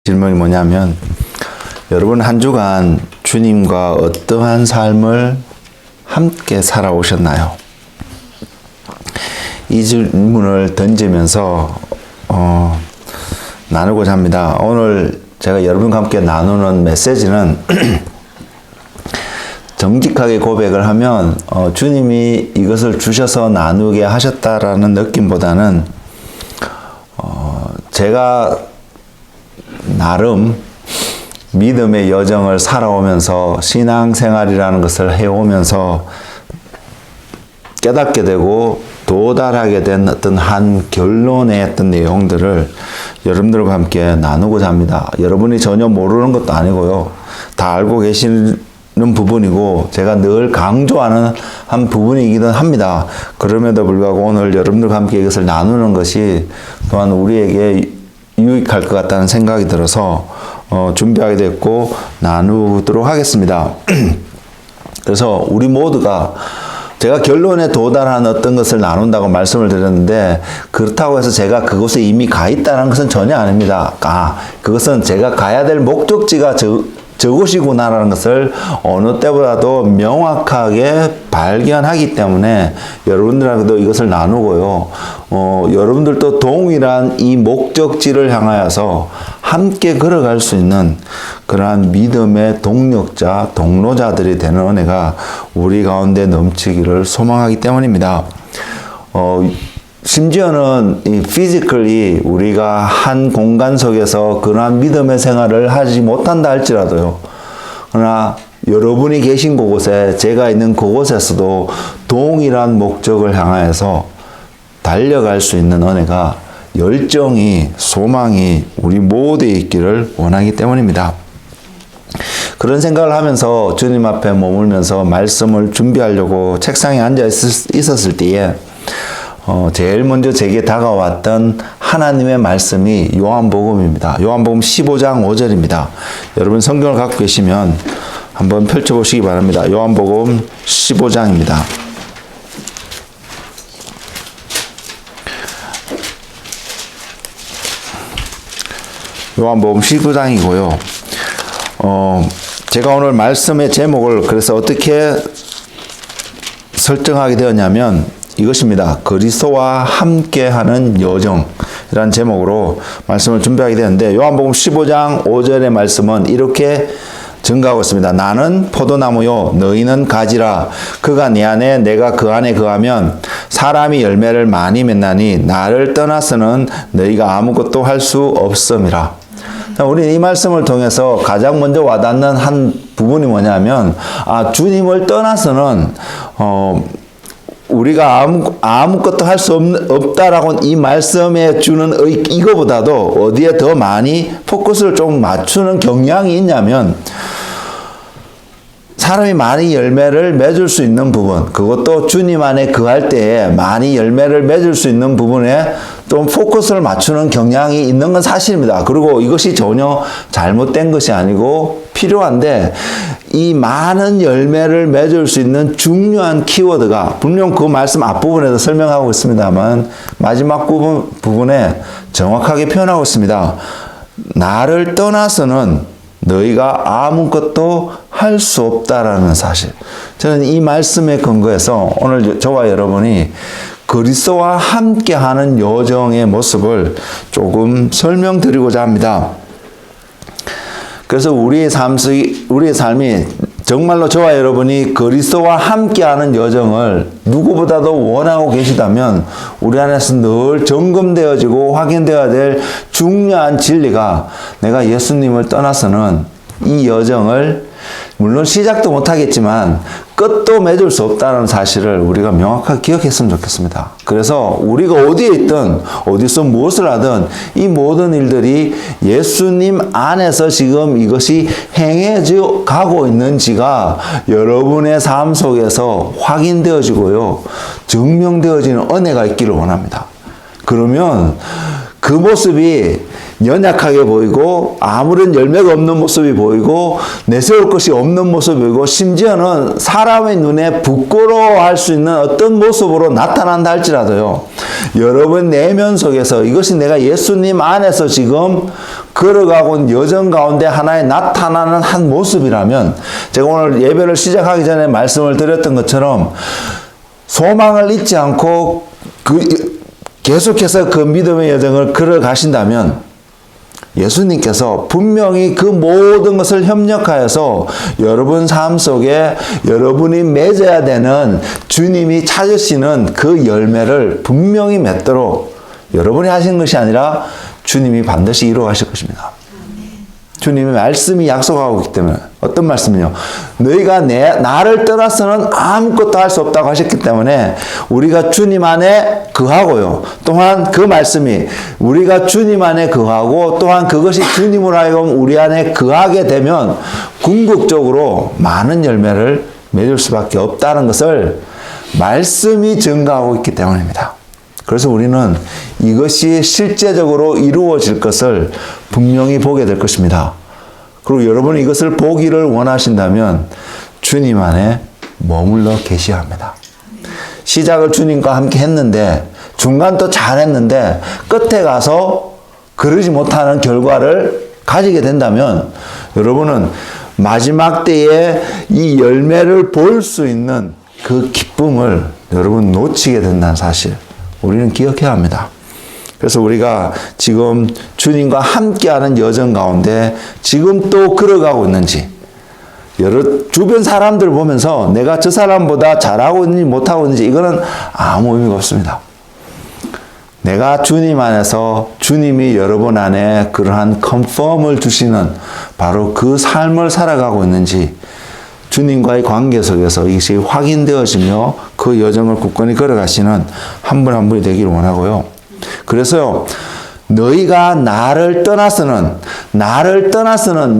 질문이 뭐냐면, 여러분 한 주간 주님과 어떠한 삶을 함께 살아오셨나요? 이 질문을 던지면서 나누고자 합니다. 오늘 제가 여러분과 함께 나누는 메시지는 정직하게 고백을 하면 주님이 이것을 주셔서 나누게 하셨다라는 느낌보다는 제가 나름 믿음의 여정을 살아오면서 신앙생활이라는 것을 해오면서 깨닫게 되고 도달하게 된 어떤 한 결론의 어떤 내용들을 여러분들과 함께 나누고자 합니다. 여러분이 전혀 모르는 것도 아니고요. 다 알고 계시는 부분이고 제가 늘 강조하는 한 부분이기도 합니다. 그럼에도 불구하고 오늘 여러분들과 함께 이것을 나누는 것이 또한 우리에게 유익할 것 같다는 생각이 들어서 준비하게 됐고 나누도록 하겠습니다. 그래서 우리 모두가 제가 결론에 도달한 어떤 것을 나눈다고 말씀을 드렸는데 그렇다고 해서 제가 그곳에 이미 가 있다는 것은 전혀 아닙니다. 그것은 제가 가야 될 목적지가 저곳이구나라는 것을 어느 때보다도 명확하게 발견하기 때문에 여러분들하고도 이것을 나누고요. 여러분들도 동일한 이 목적지를 향하여서 함께 걸어갈 수 있는 그러한 믿음의 동력자, 동로자들이 되는 은혜가 우리 가운데 넘치기를 소망하기 때문입니다. 심지어는 이 피지컬리 우리가 한 공간 속에서 그러한 믿음의 생활을 하지 못한다 할지라도요. 그러나 여러분이 계신 그곳에 제가 있는 그곳에서도 동일한 목적을 향하여서 달려갈 수 있는 은혜가 열정이 소망이 우리 모두에 있기를 원하기 때문입니다. 그런 생각을 하면서 주님 앞에 머물면서 말씀을 준비하려고 책상에 앉아 있었을 때에 제일 먼저 제게 다가왔던 하나님의 말씀이 요한복음입니다. 요한복음 15장 5절입니다. 여러분 성경을 갖고 계시면 한번 펼쳐보시기 바랍니다. 요한복음 15장입니다. 요한복음 15장이고요. 제가 오늘 말씀의 제목을 그래서 어떻게 설정하게 되었냐면 이것입니다. 그리스도와 함께하는 여정이라는 제목으로 말씀을 준비하게 되는데 요한복음 15장 5절의 말씀은 이렇게 증가하고 있습니다. 나는 포도나무요 너희는 가지라. 그가 내 안에 내가 그 안에 거하면 사람이 열매를 많이 맺나니 나를 떠나서는 너희가 아무것도 할 수 없음이라. 우리는 이 말씀을 통해서 가장 먼저 와닿는 한 부분이 뭐냐면 주님을 떠나서는 우리가 아무것도 할 수 없다라고 이 말씀에 주는 이거보다도 어디에 더 많이 포커스를 좀 맞추는 경향이 있냐면 사람이 많이 열매를 맺을 수 있는 부분, 그것도 주님 안에 거할 때에 많이 열매를 맺을 수 있는 부분에 좀 포커스를 맞추는 경향이 있는 건 사실입니다. 그리고 이것이 전혀 잘못된 것이 아니고 필요한데 이 많은 열매를 맺을 수 있는 중요한 키워드가 분명 그 말씀 앞부분에도 설명하고 있습니다만 마지막 부분에 정확하게 표현하고 있습니다. 나를 떠나서는 너희가 아무것도 할 수 없다라는 사실. 저는 이 말씀에 근거해서 오늘 저와 여러분이 그리스도와 함께하는 여정의 모습을 조금 설명드리고자 합니다. 그래서 우리의 삶이 정말로 저와 여러분이 그리스도와 함께하는 여정을 누구보다도 원하고 계시다면 우리 안에서 늘 점검되어지고 확인되어야 될 중요한 진리가 내가 예수님을 떠나서는 이 여정을 물론 시작도 못하겠지만 끝도 맺을 수 없다는 사실을 우리가 명확하게 기억했으면 좋겠습니다. 그래서 우리가 어디에 있든 어디서 무엇을 하든 이 모든 일들이 예수님 안에서 지금 이것이 행해져 가고 있는지가 여러분의 삶 속에서 확인되어지고요. 증명되어지는 은혜가 있기를 원합니다. 그러면 그 모습이 연약하게 보이고 아무런 열매가 없는 모습이 보이고 내세울 것이 없는 모습이 보이고 심지어는 사람의 눈에 부끄러워할 수 있는 어떤 모습으로 나타난다 할지라도요. 여러분 내면 속에서 이것이 내가 예수님 안에서 지금 걸어가고 있는 여정 가운데 하나의 나타나는 한 모습이라면 제가 오늘 예배를 시작하기 전에 말씀을 드렸던 것처럼 소망을 잊지 않고 계속해서 그 믿음의 여정을 걸어가신다면 예수님께서 분명히 그 모든 것을 협력하여서 여러분 삶 속에 여러분이 맺어야 되는 주님이 찾으시는 그 열매를 분명히 맺도록 여러분이 하신 것이 아니라 주님이 반드시 이루어 가실 것입니다. 주님의 말씀이 약속하고 있기 때문에 어떤 말씀이요? 너희가 나를 떠나서는 아무것도 할 수 없다고 하셨기 때문에 우리가 주님 안에 거하고요. 또한 그 말씀이 우리가 주님 안에 거하고 또한 그것이 주님으로 하여금 우리 안에 거하게 되면 궁극적으로 많은 열매를 맺을 수밖에 없다는 것을 말씀이 증거하고 있기 때문입니다. 그래서 우리는 이것이 실제적으로 이루어질 것을 분명히 보게 될 것입니다. 그리고 여러분이 이것을 보기를 원하신다면 주님 안에 머물러 계셔야 합니다. 시작을 주님과 함께 했는데 중간 또 잘했는데 끝에 가서 그러지 못하는 결과를 가지게 된다면 여러분은 마지막 때에 이 열매를 볼 수 있는 그 기쁨을 여러분 놓치게 된다는 사실 우리는 기억해야 합니다. 그래서 우리가 지금 주님과 함께하는 여정 가운데 지금 또 걸어가고 있는지 주변 사람들 보면서 내가 저 사람보다 잘하고 있는지 못하고 있는지 이거는 아무 의미가 없습니다. 내가 주님 안에서 주님이 여러분 안에 그러한 컨펌을 주시는 바로 그 삶을 살아가고 있는지 주님과의 관계 속에서 이것이 확인되어지며 그 여정을 굳건히 걸어가시는 한 분 한 분이 되기를 원하고요. 그래서요, 너희가 나를 떠나서는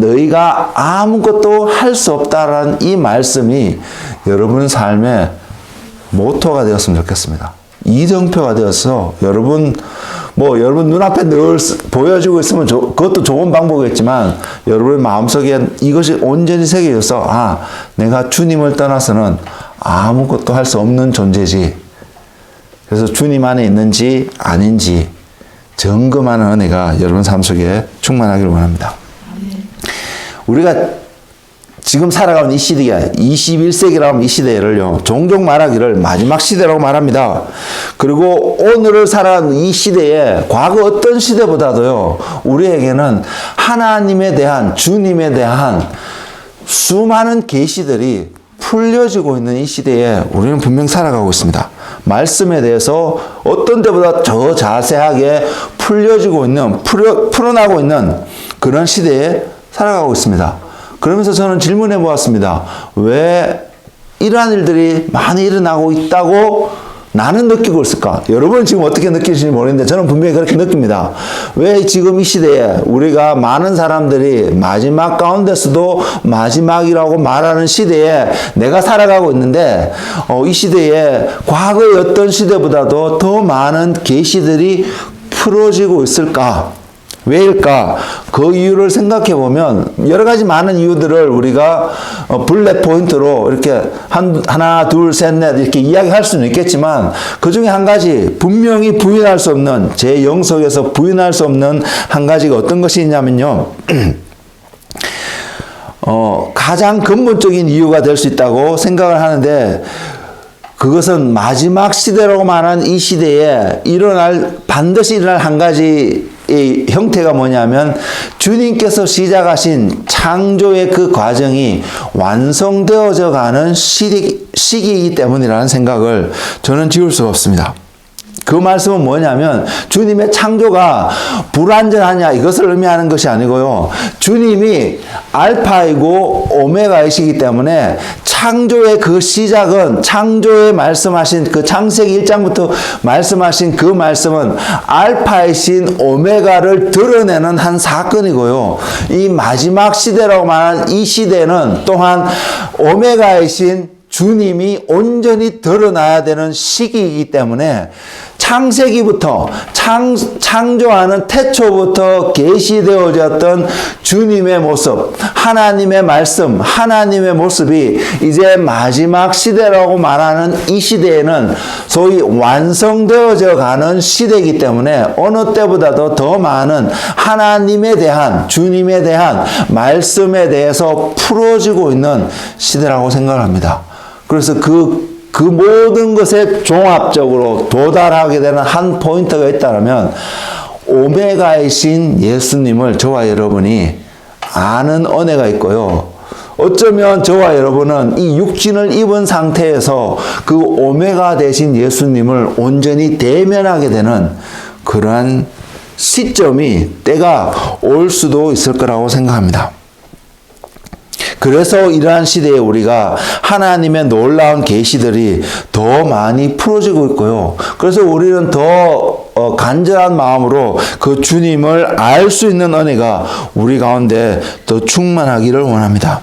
너희가 아무것도 할 수 없다라는 이 말씀이 여러분 삶의 모토가 되었으면 좋겠습니다. 이정표가 되어서 여러분 눈앞에 늘 보여지고 있으면 그것도 좋은 방법이겠지만 여러분의 마음속에 이것이 온전히 새겨져서 내가 주님을 떠나서는 아무것도 할 수 없는 존재지. 그래서 주님 안에 있는지 아닌지 점검하는 은혜가 여러분 삶 속에 충만하기를 원합니다. 우리가 지금 살아가는 이 시대가 21세기라고 하면 이 시대를요, 종종 말하기를 마지막 시대라고 말합니다. 그리고 오늘을 살아가는 이 시대에 과거 어떤 시대보다도요, 우리에게는 하나님에 대한, 주님에 대한 수많은 계시들이 풀려지고 있는 이 시대에 우리는 분명 살아가고 있습니다. 말씀에 대해서 어떤 때보다 더 자세하게 풀어나고 있는 그런 시대에 살아가고 있습니다. 그러면서 저는 질문해 보았습니다. 왜 이러한 일들이 많이 일어나고 있다고 나는 느끼고 있을까? 여러분은 지금 어떻게 느끼시는지 모르겠는데 저는 분명히 그렇게 느낍니다. 왜 지금 이 시대에 우리가 많은 사람들이 마지막 가운데서도 마지막이라고 말하는 시대에 내가 살아가고 있는데 이 시대에 과거의 어떤 시대보다도 더 많은 계시들이 풀어지고 있을까? 왜일까? 그 이유를 생각해 보면 여러 가지 많은 이유들을 우리가 블랙 포인트로 이렇게 하나, 둘, 셋, 넷 이렇게 이야기할 수는 있겠지만 그 중에 한 가지 분명히 부인할 수 없는 제 영속에서 부인할 수 없는 한 가지가 어떤 것이 있냐면요. 가장 근본적인 이유가 될 수 있다고 생각을 하는데 그것은 마지막 시대라고 말하는 이 시대에 반드시 일어날 한 가지 이 형태가 뭐냐면 주님께서 시작하신 창조의 그 과정이 완성되어져 가는 시기이기 때문이라는 생각을 저는 지울 수가 없습니다. 그 말씀은 뭐냐면 주님의 창조가 불완전하냐 이것을 의미하는 것이 아니고요. 주님이 알파이고 오메가이시기 때문에 창조의 그 시작은 창조에 말씀하신 그 창세기 1장부터 말씀하신 그 말씀은 알파이신 오메가를 드러내는 한 사건이고요. 이 마지막 시대라고 말하는 이 시대는 또한 오메가이신 주님이 온전히 드러나야 되는 시기이기 때문에 창세기부터 창조하는 태초부터 계시되어졌던 주님의 모습, 하나님의 말씀, 하나님의 모습이 이제 마지막 시대라고 말하는 이 시대에는 소위 완성되어져 가는 시대이기 때문에 어느 때보다도 더 많은 하나님에 대한, 주님에 대한 말씀에 대해서 풀어지고 있는 시대라고 생각합니다. 그래서 그 모든 것에 종합적으로 도달하게 되는 한 포인트가 있다면 오메가이신 예수님을 저와 여러분이 아는 은혜가 있고요. 어쩌면 저와 여러분은 이 육신을 입은 상태에서 그 오메가 되신 예수님을 온전히 대면하게 되는 그러한 시점이 때가 올 수도 있을 거라고 생각합니다. 그래서 이러한 시대에 우리가 하나님의 놀라운 계시들이 더 많이 풀어지고 있고요. 그래서 우리는 더 간절한 마음으로 그 주님을 알 수 있는 은혜가 우리 가운데 더 충만하기를 원합니다.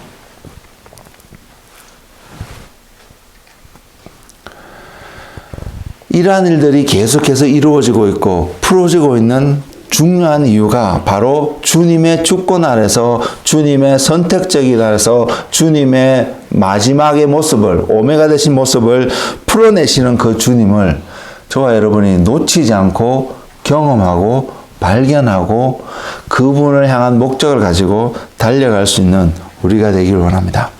이러한 일들이 계속해서 이루어지고 있고 풀어지고 있는 중요한 이유가 바로 주님의 주권 아래서, 주님의 선택적인 아래서 주님의 마지막의 모습을, 오메가 되신 모습을 풀어내시는 그 주님을 저와 여러분이 놓치지 않고 경험하고 발견하고 그분을 향한 목적을 가지고 달려갈 수 있는 우리가 되기를 원합니다.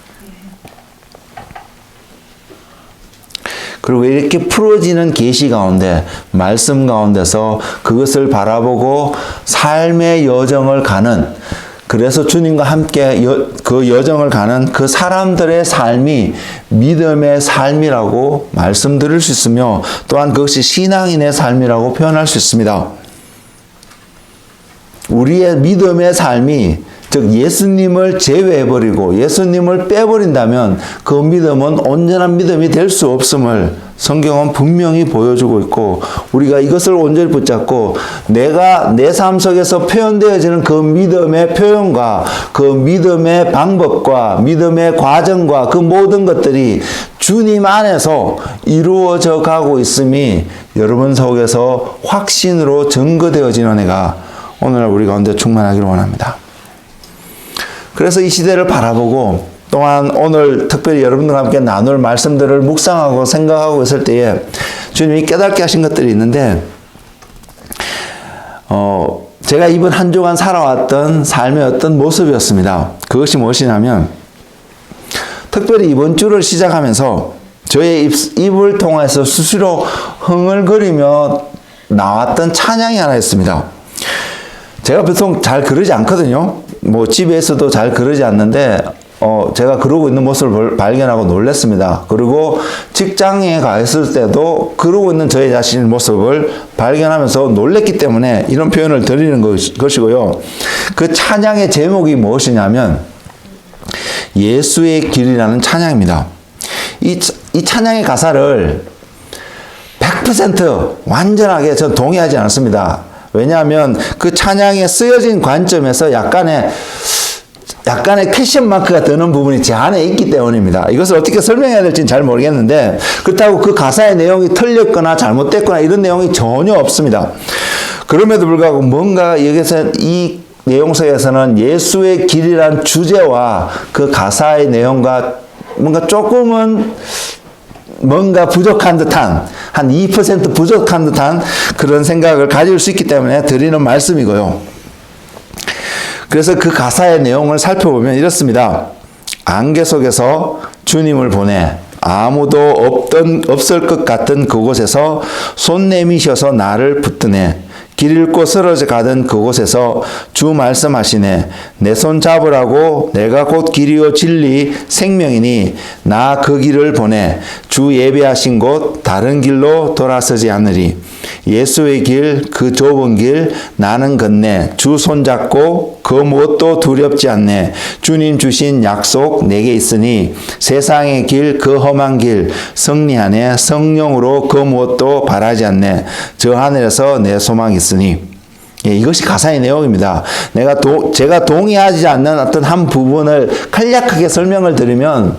그리고 이렇게 풀어지는 계시 가운데, 말씀 가운데서 그것을 바라보고 삶의 여정을 가는, 그래서 주님과 함께 그 여정을 가는 그 사람들의 삶이 믿음의 삶이라고 말씀드릴 수 있으며, 또한 그것이 신앙인의 삶이라고 표현할 수 있습니다. 우리의 믿음의 삶이, 즉 예수님을 제외해버리고 예수님을 빼버린다면 그 믿음은 온전한 믿음이 될 수 없음을 성경은 분명히 보여주고 있고, 우리가 이것을 온전히 붙잡고 내가 내 삶 속에서 표현되어지는 그 믿음의 표현과 그 믿음의 방법과 믿음의 과정과 그 모든 것들이 주님 안에서 이루어져 가고 있음이 여러분 속에서 확신으로 증거되어지는 은혜가 오늘 우리 가운데 충만하기를 원합니다. 그래서 이 시대를 바라보고, 또한 오늘 특별히 여러분들과 함께 나눌 말씀들을 묵상하고 생각하고 있을 때에 주님이 깨닫게 하신 것들이 있는데, 제가 이번 한 주간 살아왔던 삶의 어떤 모습이었습니다. 그것이 무엇이냐면, 특별히 이번 주를 시작하면서 저의 입을 통해서 수시로 흥얼거리며 나왔던 찬양이 하나 있습니다. 제가 보통 잘 그러지 않거든요. 뭐 집에서도 잘 그러지 않는데 제가 그러고 있는 모습을 발견하고 놀랐습니다. 그리고 직장에 가 있을 때도 그러고 있는 저의 자신의 모습을 발견하면서 놀랐기 때문에 이런 표현을 드리는 것이고요. 그 찬양의 제목이 무엇이냐면 예수의 길이라는 찬양입니다. 이 찬양의 가사를 100% 완전하게 전 동의하지 않습니다. 왜냐하면 그 찬양에 쓰여진 관점에서 약간의 캐션 마크가 드는 부분이 제 안에 있기 때문입니다. 이것을 어떻게 설명해야 될지는 잘 모르겠는데, 그렇다고 그 가사의 내용이 틀렸거나 잘못됐거나 이런 내용이 전혀 없습니다. 그럼에도 불구하고 뭔가 여기서 이 내용 속에서는 예수의 길이란 주제와 그 가사의 내용과 뭔가 조금은 뭔가 부족한 듯한, 한 2% 부족한 듯한 그런 생각을 가질 수 있기 때문에 드리는 말씀이고요. 그래서 그 가사의 내용을 살펴보면 이렇습니다. 안개 속에서 주님을 보내 아무도 없을 것 같은 그곳에서 손 내미셔서 나를 붙드네. 길 잃고 쓰러져 가던 그곳에서 주 말씀하시네. 내 손 잡으라고 내가 곧 길이요 진리 생명이니 나 그 길을 보내. 주 예배하신 곳 다른 길로 돌아서지 않으리. 예수의 길 그 좁은 길 나는 걷네. 주 손잡고 그 무엇도 두렵지 않네. 주님 주신 약속 내게 있으니 세상의 길 그 험한 길 승리하네. 성령으로 그 무엇도 바라지 않네. 저 하늘에서 내 소망이 있으니. 예, 이것이 가사의 내용입니다. 제가 동의하지 않는 어떤 한 부분을 간략하게 설명을 드리면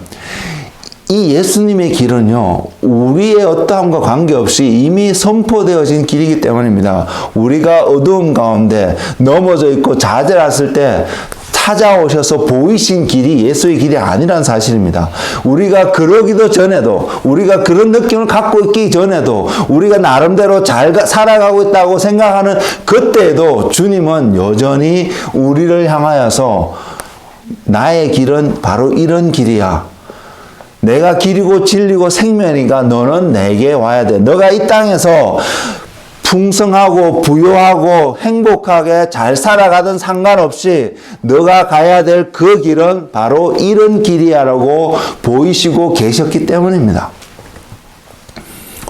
이 예수님의 길은요, 우리의 어떠함과 관계없이 이미 선포되어진 길이기 때문입니다. 우리가 어두움 가운데 넘어져 있고 좌절했을 때 찾아오셔서 보이신 길이 예수의 길이 아니라는 사실입니다. 우리가 그러기도 전에도, 우리가 그런 느낌을 갖고 있기 전에도, 우리가 나름대로 잘 살아가고 있다고 생각하는 그때에도 주님은 여전히 우리를 향하여서 나의 길은 바로 이런 길이야. 내가 길이고 진리고 생명이니까 너는 내게 와야 돼. 너가 이 땅에서 풍성하고 부유하고 행복하게 잘 살아가든 상관없이 너가 가야 될 그 길은 바로 이런 길이야라고 보이시고 계셨기 때문입니다.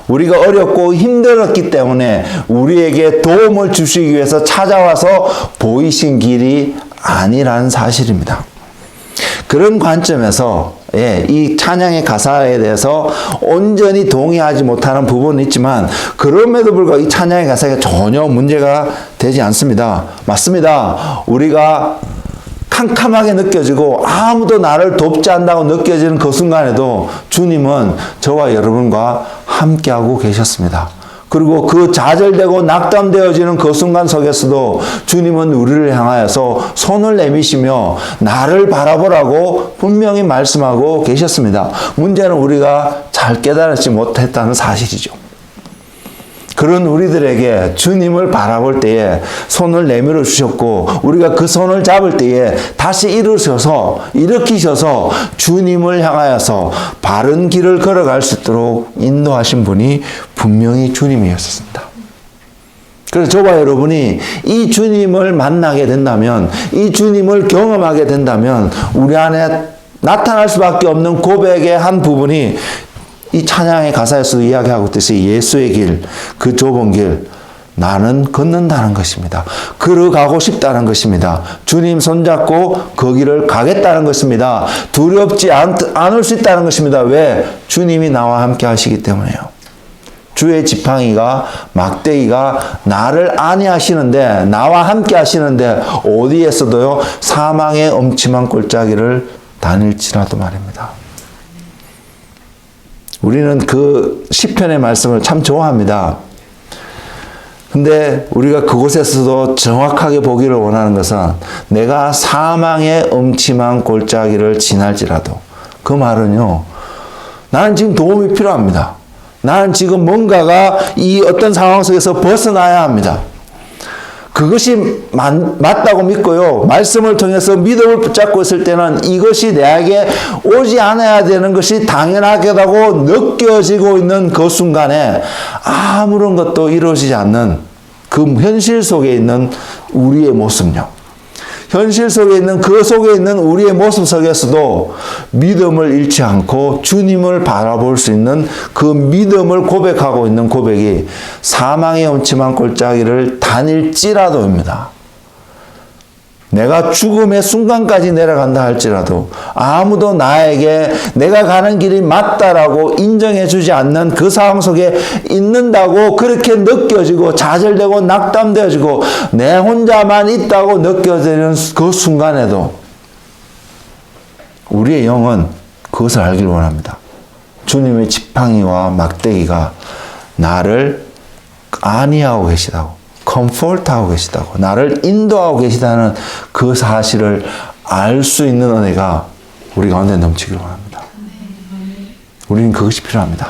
우리가 어렵고 힘들었기 때문에 우리에게 도움을 주시기 위해서 찾아와서 보이신 길이 아니라는 사실입니다. 그런 관점에서 이 찬양의 가사에 대해서 온전히 동의하지 못하는 부분은 있지만 그럼에도 불구하고 이 찬양의 가사가 전혀 문제가 되지 않습니다. 맞습니다. 우리가 캄캄하게 느껴지고 아무도 나를 돕지 않는다고 느껴지는 그 순간에도 주님은 저와 여러분과 함께하고 계셨습니다. 그리고 그 좌절되고 낙담되어지는 그 순간 속에서도 주님은 우리를 향하여서 손을 내미시며 나를 바라보라고 분명히 말씀하고 계셨습니다. 문제는 우리가 잘 깨달지 못했다는 사실이죠. 그런 우리들에게 주님을 바라볼 때에 손을 내밀어 주셨고 우리가 그 손을 잡을 때에 다시 일으키셔서 주님을 향하여서 바른 길을 걸어갈 수 있도록 인도하신 분이 분명히 주님이었습니다. 그래서 저와 여러분이 이 주님을 만나게 된다면, 이 주님을 경험하게 된다면 우리 안에 나타날 수밖에 없는 고백의 한 부분이 이 찬양의 가사에서도 이야기하고 있듯이 예수의 길, 그 좁은 길, 나는 걷는다는 것입니다. 걸어가고 싶다는 것입니다. 주님 손잡고 그 길을 가겠다는 것입니다. 두렵지 않을 수 있다는 것입니다. 왜? 주님이 나와 함께 하시기 때문에요. 주의 지팡이가, 막대기가 나를 안위하시는데, 나와 함께 하시는데 어디에서도요, 사망의 엄침한 골짜기를 다닐지라도 말입니다. 우리는 그 시편의 말씀을 참 좋아합니다. 근데 우리가 그곳에서도 정확하게 보기를 원하는 것은 내가 사망의 엄침한 골짜기를 지날지라도, 그 말은요, 나는 지금 도움이 필요합니다. 나는 지금 뭔가가 이 어떤 상황 속에서 벗어나야 합니다. 그것이 맞다고 믿고요. 말씀을 통해서 믿음을 붙잡고 있을 때는 이것이 내게 오지 않아야 되는 것이 당연하게라고 느껴지고 있는 그 순간에 아무런 것도 이루어지지 않는 그 현실 속에 있는 우리의 모습요. 현실 속에 있는 그 속에 있는 우리의 모습 속에서도 믿음을 잃지 않고 주님을 바라볼 수 있는 그 믿음을 고백하고 있는 고백이 사망의 엄침한 골짜기를 다닐지라도입니다. 내가 죽음의 순간까지 내려간다 할지라도 아무도 나에게 내가 가는 길이 맞다라고 인정해 주지 않는 그 상황 속에 있는다고 그렇게 느껴지고 좌절되고 낙담되어지고 내 혼자만 있다고 느껴지는 그 순간에도 우리의 영은 그것을 알길 원합니다. 주님의 지팡이와 막대기가 나를 안위하고 계시다고, 컴포트하고 계시다고, 나를 인도하고 계시다는 그 사실을 알 수 있는 은혜가 우리 가운데 넘치길 원합니다. 우리는 그것이 필요합니다.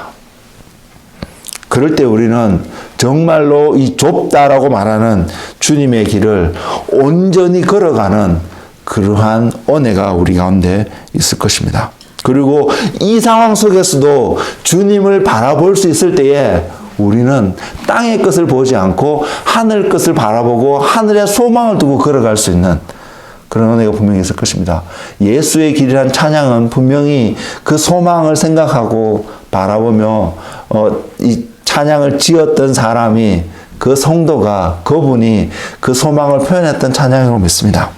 그럴 때 우리는 정말로 이 좁다라고 말하는 주님의 길을 온전히 걸어가는 그러한 은혜가 우리 가운데 있을 것입니다. 그리고 이 상황 속에서도 주님을 바라볼 수 있을 때에 우리는 땅의 것을 보지 않고 하늘 것을 바라보고 하늘의 소망을 두고 걸어갈 수 있는 그런 은혜가 분명히 있을 것입니다. 예수의 길이란 찬양은 분명히 그 소망을 생각하고 바라보며 이 찬양을 지었던 사람이, 그 성도가, 그분이 그 소망을 표현했던 찬양이라고 믿습니다.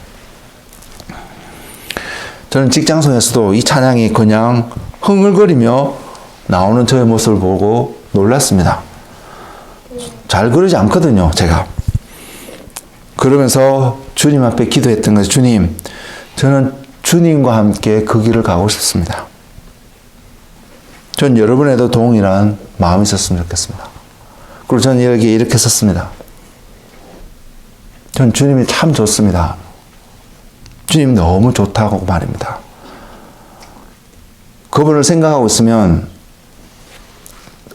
저는 직장 속에서도 이 찬양이 그냥 흥얼거리며 나오는 저의 모습을 보고 놀랐습니다. 잘 그러지 않거든요, 제가. 그러면서 주님 앞에 기도했던 것이, 주님, 저는 주님과 함께 그 길을 가고 싶습니다. 전 여러분에도 동일한 마음이 있었으면 좋겠습니다. 그리고 저는 여기에 이렇게 썼습니다. 전 주님이 참 좋습니다. 주님 너무 좋다고 말입니다. 그분을 생각하고 있으면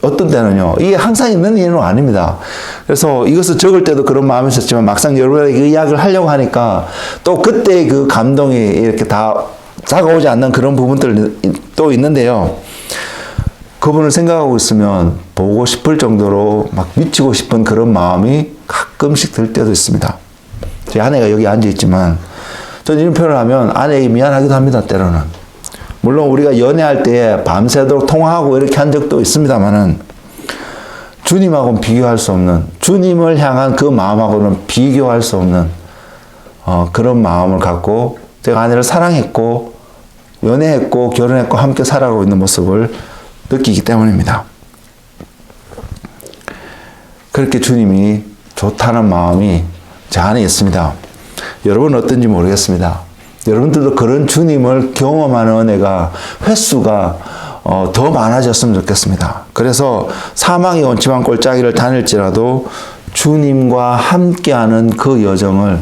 어떤 때는요, 이게 항상 있는 일은 아닙니다. 그래서 이것을 적을 때도 그런 마음이 있었지만 막상 여러분에게 그 이야기를 하려고 하니까 또 그때의 그 감동이 이렇게 다 다가오지 않는 그런 부분들이 또 있는데요. 그분을 생각하고 있으면 보고 싶을 정도로 막 미치고 싶은 그런 마음이 가끔씩 들 때도 있습니다. 제 아내가 여기 앉아 있지만 저는 이런 표현을 하면 아내에게 미안하기도 합니다, 때로는. 물론 우리가 연애할 때 밤새도록 통화하고 이렇게 한 적도 있습니다만은 주님하고는 비교할 수 없는, 주님을 향한 그 마음하고는 비교할 수 없는 그런 마음을 갖고 제가 아내를 사랑했고 연애했고 결혼했고 함께 살아가고 있는 모습을 느끼기 때문입니다. 그렇게 주님이 좋다는 마음이 제 안에 있습니다. 여러분은 어떤지 모르겠습니다. 여러분들도 그런 주님을 경험하는 은혜가 횟수가 더 많아졌으면 좋겠습니다. 그래서 사망의 온치만 골짜기를 다닐지라도 주님과 함께하는 그 여정을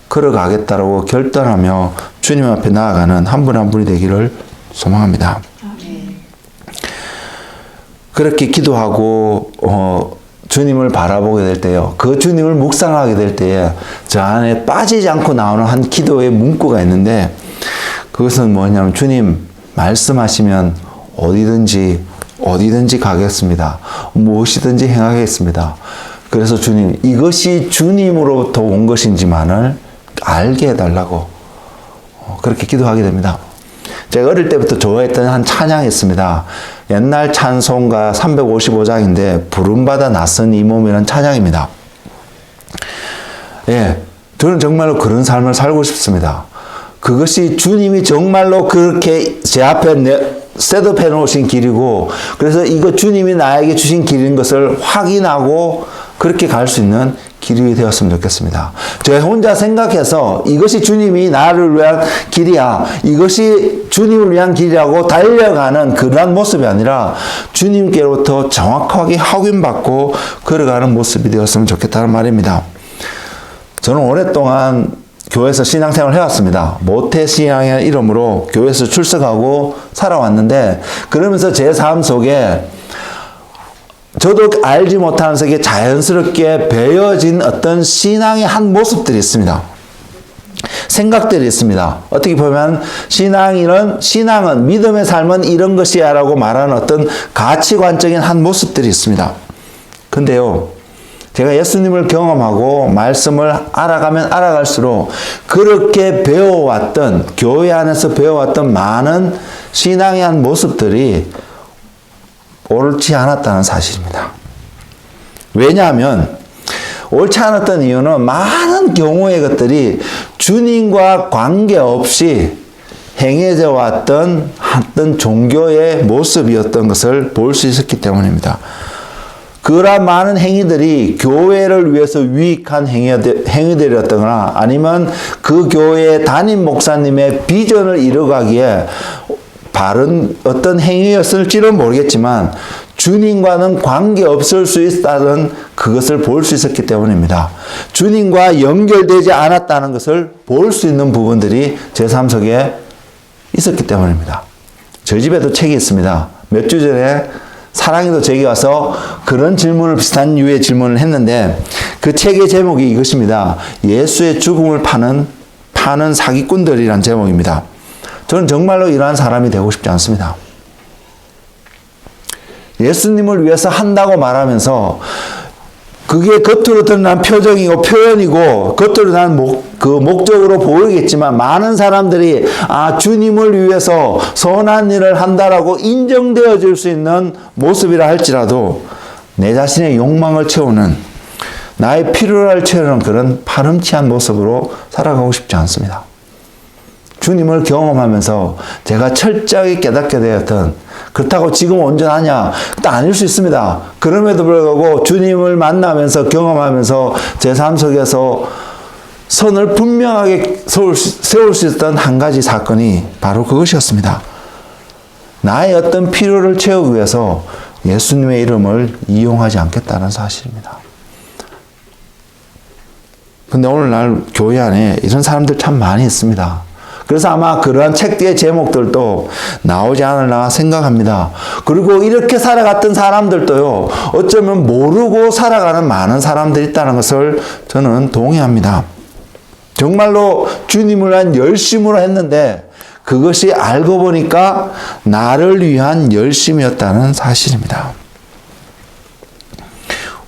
걸어가겠다라고 결단하며 주님 앞에 나아가는 한 분 한 분이 되기를 소망합니다. 그렇게 기도하고 주님을 바라보게 될 때요. 그 주님을 묵상하게 될 때에 저 안에 빠지지 않고 나오는 한 기도의 문구가 있는데 그것은 뭐냐면 주님 말씀하시면 어디든지 가겠습니다. 무엇이든지 행하겠습니다. 그래서 주님 이것이 주님으로부터 온 것인지만을 알게 해달라고 그렇게 기도하게 됩니다. 제가 어릴 때부터 좋아했던 한 찬양이 있습니다. 옛날 찬송가 355장인데 부름받아 낯선 이 몸이라는 찬양입니다. 예, 저는 정말로 그런 삶을 살고 싶습니다. 그것이 주님이 정말로 그렇게 제 앞에 셋업해 놓으신 길이고 그래서 이거 주님이 나에게 주신 길인 것을 확인하고 그렇게 갈 수 있는 길이 되었으면 좋겠습니다. 제가 혼자 생각해서 이것이 주님이 나를 위한 길이야. 이것이 주님을 위한 길이라고 달려가는 그러한 모습이 아니라 주님께로부터 정확하게 확인받고 걸어가는 모습이 되었으면 좋겠다는 말입니다. 저는 오랫동안 교회에서 신앙생활을 해왔습니다. 모태신앙의 이름으로 교회에서 출석하고 살아왔는데 그러면서 제 삶 속에 저도 알지 못하는 속에 자연스럽게 배어진 어떤 신앙의 한 모습들이 있습니다. 생각들이 있습니다. 어떻게 보면 신앙은 믿음의 삶은 이런 것이야 라고 말하는 어떤 가치관적인 한 모습들이 있습니다. 근데요, 제가 예수님을 경험하고 말씀을 알아가면 알아갈수록 그렇게 배워왔던, 교회 안에서 배워왔던 많은 신앙의 한 모습들이 옳지 않았다는 사실입니다. 왜냐하면 옳지 않았던 이유는 많은 경우의 것들이 주님과 관계없이 행해져 왔던 어떤 종교의 모습이었던 것을 볼 수 있었기 때문입니다. 그러한 많은 행위들이 교회를 위해서 유익한 행위들이었거나 아니면 그 교회의 담임 목사님의 비전을 이루가기에 바른 어떤 행위였을지는 모르겠지만 주님과는 관계없을 수 있다는 그것을 볼 수 있었기 때문입니다. 주님과 연결되지 않았다는 것을 볼 수 있는 부분들이 제 삶 속에 있었기 때문입니다. 저희 집에도 책이 있습니다. 몇 주 전에 사랑이도 제게 와서 그런 질문을 비슷한 유의 질문을 했는데 그 책의 제목이 이것입니다. 예수의 죽음을 파는 사기꾼들이란 제목입니다. 저는 정말로 이러한 사람이 되고 싶지 않습니다. 예수님을 위해서 한다고 말하면서 그게 겉으로 드러난 표정이고 표현이고 겉으로 드러난 목적으로 보이겠지만 많은 사람들이 주님을 위해서 선한 일을 한다라고 인정되어질 수 있는 모습이라 할지라도 내 자신의 욕망을 채우는 나의 필요를 채우는 그런 파렴치한 모습으로 살아가고 싶지 않습니다. 주님을 경험하면서 제가 철저하게 깨닫게 되었던 그렇다고 지금 온전하냐? 또 아닐 수 있습니다. 그럼에도 불구하고 주님을 만나면서 경험하면서 제 삶 속에서 선을 분명하게 세울 수 있었던 한 가지 사건이 바로 그것이었습니다. 나의 어떤 필요를 채우기 위해서 예수님의 이름을 이용하지 않겠다는 사실입니다. 근데 오늘날 교회 안에 이런 사람들 참 많이 있습니다. 그래서 아마 그러한 책 뒤의 제목들도 나오지 않으려나 생각합니다. 그리고 이렇게 살아갔던 사람들도요, 어쩌면 모르고 살아가는 많은 사람들이 있다는 것을 저는 동의합니다. 정말로 주님을 위한 열심으로 했는데 그것이 알고 보니까 나를 위한 열심이었다는 사실입니다.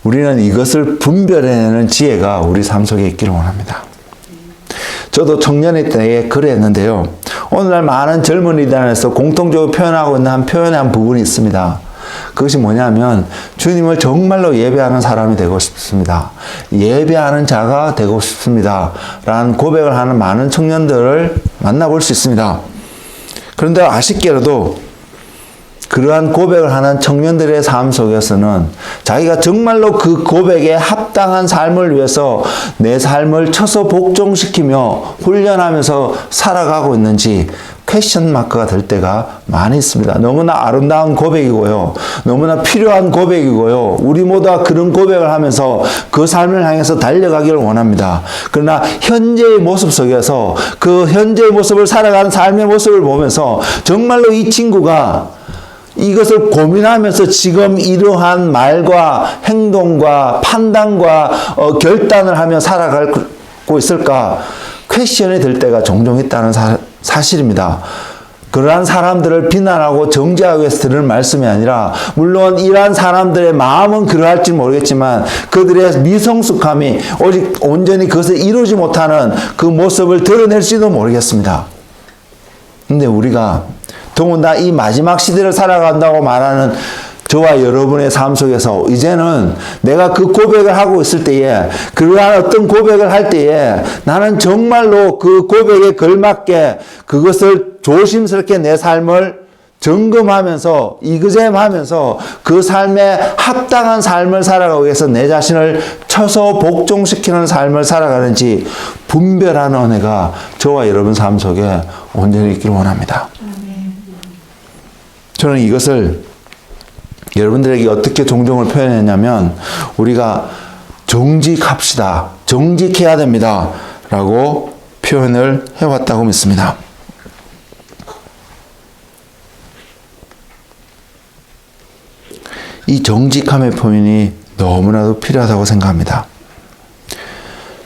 우리는 이것을 분별해내는 지혜가 우리 삶 속에 있기를 원합니다. 저도 청년의 때에 글을 했는데요. 오늘날 많은 젊은이들 안에서 공통적으로 표현하고 있는 표현의 한 부분이 있습니다. 그것이 뭐냐면 주님을 정말로 예배하는 사람이 되고 싶습니다. 예배하는 자가 되고 싶습니다. 라는 고백을 하는 많은 청년들을 만나볼 수 있습니다. 그런데 아쉽게도 그러한 고백을 하는 청년들의 삶 속에서는 자기가 정말로 그 고백에 합당한 삶을 위해서 내 삶을 쳐서 복종시키며 훈련하면서 살아가고 있는지 퀘스천 마크가 될 때가 많이 있습니다. 너무나 아름다운 고백이고요. 너무나 필요한 고백이고요. 우리 모두가 그런 고백을 하면서 그 삶을 향해서 달려가기를 원합니다. 그러나 현재의 모습 속에서 그 현재의 모습을 살아가는 삶의 모습을 보면서 정말로 이 친구가 이것을 고민하면서 지금 이러한 말과 행동과 판단과 결단을 하며 살아가고 있을까 퀘스천이 될 때가 종종 있다는 사실입니다. 그러한 사람들을 비난하고 정죄하기 위해서 드리는 말씀이 아니라 물론 이러한 사람들의 마음은 그러할지 모르겠지만 그들의 미성숙함이 오직 온전히 그것을 이루지 못하는 그 모습을 드러낼지도 모르겠습니다. 근데 우리가 더군다나 이 마지막 시대를 살아간다고 말하는 저와 여러분의 삶 속에서 이제는 내가 그 고백을 하고 있을 때에 그러한 어떤 고백을 할 때에 나는 정말로 그 고백에 걸맞게 그것을 조심스럽게 내 삶을 점검하면서 이그잼하면서 그 삶에 합당한 삶을 살아가기 위해서 내 자신을 쳐서 복종시키는 삶을 살아가는지 분별하는 은혜가 저와 여러분 삶 속에 온전히 있기를 원합니다. 저는 이것을 여러분들에게 어떻게 종종을 표현했냐면 우리가 정직합시다. 정직해야 됩니다. 라고 표현을 해왔다고 믿습니다. 이 정직함의 표현이 너무나도 필요하다고 생각합니다.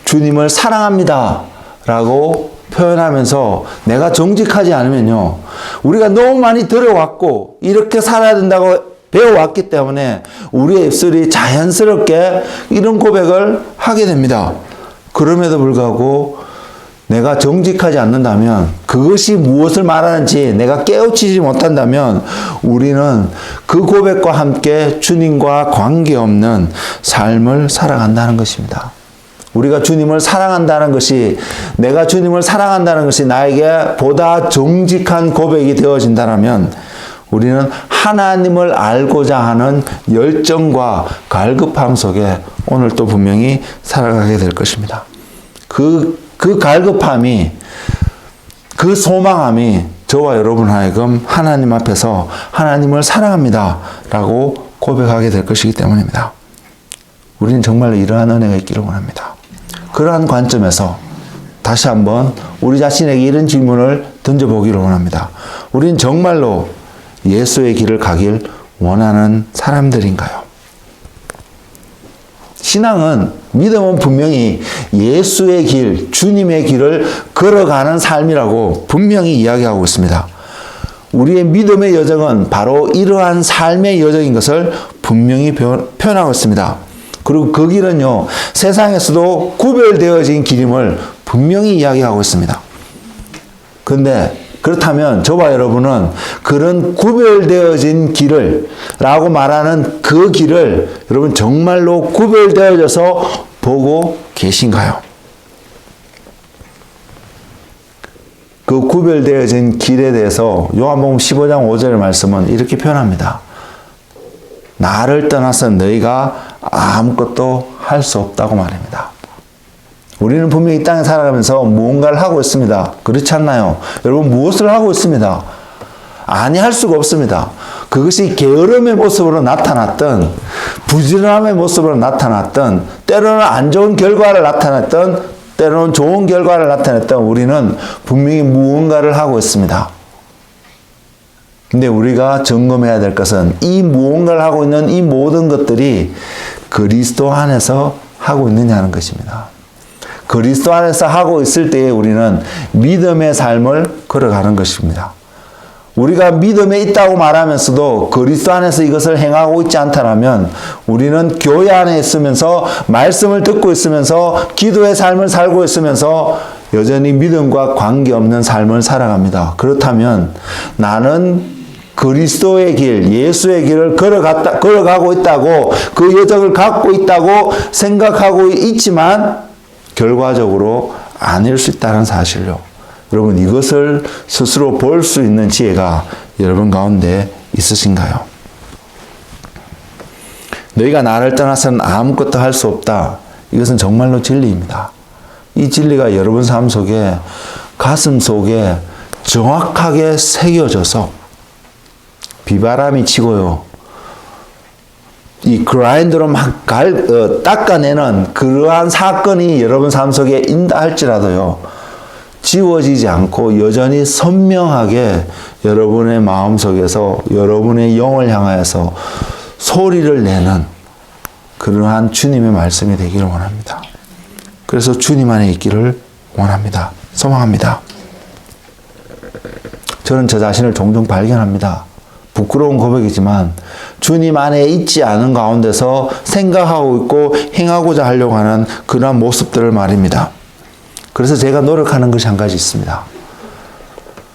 주님을 사랑합니다. 라고 표현하면서 내가 정직하지 않으면요. 우리가 너무 많이 들어왔고 이렇게 살아야 된다고 배워왔기 때문에 우리의 입술이 자연스럽게 이런 고백을 하게 됩니다. 그럼에도 불구하고 내가 정직하지 않는다면 그것이 무엇을 말하는지 내가 깨우치지 못한다면 우리는 그 고백과 함께 주님과 관계없는 삶을 살아간다는 것입니다. 우리가 주님을 사랑한다는 것이 내가 주님을 사랑한다는 것이 나에게 보다 정직한 고백이 되어진다면 우리는 하나님을 알고자 하는 열정과 갈급함 속에 오늘 또 분명히 살아가게 될 것입니다. 그 갈급함이 그 소망함이 저와 여러분 하여금 하나님 앞에서 하나님을 사랑합니다 라고 고백하게 될 것이기 때문입니다. 우리는 정말로 이러한 은혜가 있기를 원합니다. 그러한 관점에서 다시 한번 우리 자신에게 이런 질문을 던져보기를 원합니다. 우린 정말로 예수의 길을 가길 원하는 사람들인가요? 신앙은 믿음은 분명히 예수의 길, 주님의 길을 걸어가는 삶이라고 분명히 이야기하고 있습니다. 우리의 믿음의 여정은 바로 이러한 삶의 여정인 것을 분명히 표현하고 있습니다. 그리고 그 길은요, 세상에서도 구별되어진 길임을 분명히 이야기하고 있습니다. 그런데 그렇다면 저와 여러분은 그런 구별되어진 길을 라고 말하는 그 길을 여러분 정말로 구별되어져서 보고 계신가요? 그 구별되어진 길에 대해서 요한복음 15장 5절의 말씀은 이렇게 표현합니다. 나를 떠나서 너희가 아무것도 할 수 없다고 말합니다. 우리는 분명히 이 땅에 살아가면서 무언가를 하고 있습니다. 그렇지 않나요? 여러분 무엇을 하고 있습니다. 아니할 수가 없습니다. 그것이 게으름의 모습으로 나타났던, 부지런함의 모습으로 나타났던, 때로는 안 좋은 결과를 나타냈던, 때로는 좋은 결과를 나타냈던 우리는 분명히 무언가를 하고 있습니다. 근데 우리가 점검해야 될 것은 이 무언가를 하고 있는 이 모든 것들이 그리스도 안에서 하고 있느냐는 것입니다. 그리스도 안에서 하고 있을 때에 우리는 믿음의 삶을 걸어가는 것입니다. 우리가 믿음에 있다고 말하면서도 그리스도 안에서 이것을 행하고 있지 않다면 우리는 교회 안에 있으면서 말씀을 듣고 있으면서 기도의 삶을 살고 있으면서 여전히 믿음과 관계없는 삶을 살아갑니다. 그렇다면 나는 그리스도의 길, 예수의 길을 걸어가고 있다고, 그 여정을 갖고 있다고 생각하고 있지만 결과적으로 아닐 수 있다는 사실요. 여러분, 이것을 스스로 볼 수 있는 지혜가 여러분 가운데 있으신가요? 너희가 나를 떠나서는 아무것도 할 수 없다. 이것은 정말로 진리입니다. 이 진리가 여러분 삶 속에, 가슴 속에 정확하게 새겨져서 비바람이 치고요, 이 그라인더로 막 닦아내는 그러한 사건이 여러분 삶 속에 있다 할지라도요, 지워지지 않고 여전히 선명하게 여러분의 마음속에서 여러분의 영을 향하여서 소리를 내는 그러한 주님의 말씀이 되기를 원합니다. 그래서 주님 안에 있기를 원합니다. 소망합니다. 저는 저 자신을 종종 발견합니다. 부끄러운 고백이지만 주님 안에 있지 않은 가운데서 생각하고 있고 행하고자 하려고 하는 그러한 모습들을 말입니다. 그래서 제가 노력하는 것이 한 가지 있습니다.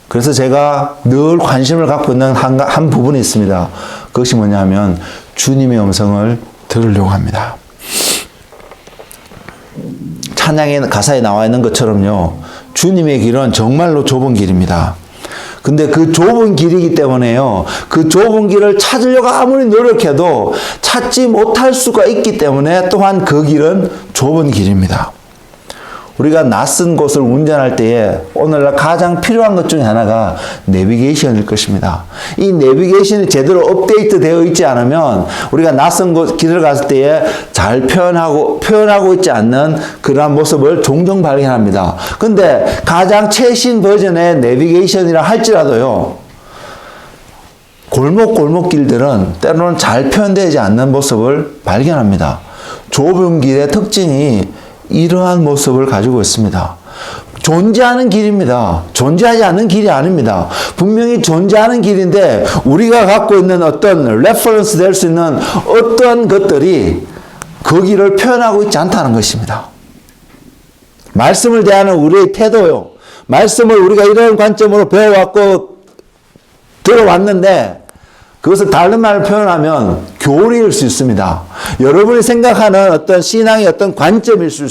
그래서 제가 늘 관심을 갖고 있는 한 부분이 있습니다. 그것이 뭐냐면 주님의 음성을 들으려고 합니다. 찬양의 가사에 나와 있는 것처럼요, 주님의 길은 정말로 좁은 길입니다. 근데 그 좁은 길이기 때문에요, 그 좁은 길을 찾으려고 아무리 노력해도 찾지 못할 수가 있기 때문에 또한 그 길은 좁은 길입니다. 우리가 낯선 곳을 운전할 때에 오늘날 가장 필요한 것 중에 하나가 내비게이션일 것입니다. 이 내비게이션이 제대로 업데이트 되어 있지 않으면 우리가 낯선 곳 길을 갔을 때에 잘 표현하고 있지 않는 그러한 모습을 종종 발견합니다. 근데 가장 최신 버전의 내비게이션이라 할지라도요, 골목 길들은 때로는 잘 표현되지 않는 모습을 발견합니다. 좁은 길의 특징이 이러한 모습을 가지고 있습니다. 존재하는 길입니다. 존재하지 않는 길이 아닙니다. 분명히 존재하는 길인데 우리가 갖고 있는 어떤 레퍼런스 될 수 있는 어떤 것들이 그 길을 표현하고 있지 않다는 것입니다. 말씀을 대하는 우리의 태도요, 말씀을 우리가 이런 관점으로 배워왔고 들어왔는데 그것을 다른 말로 표현하면 교리일 수 있습니다. 여러분이 생각하는 어떤 신앙의 어떤 관점일 수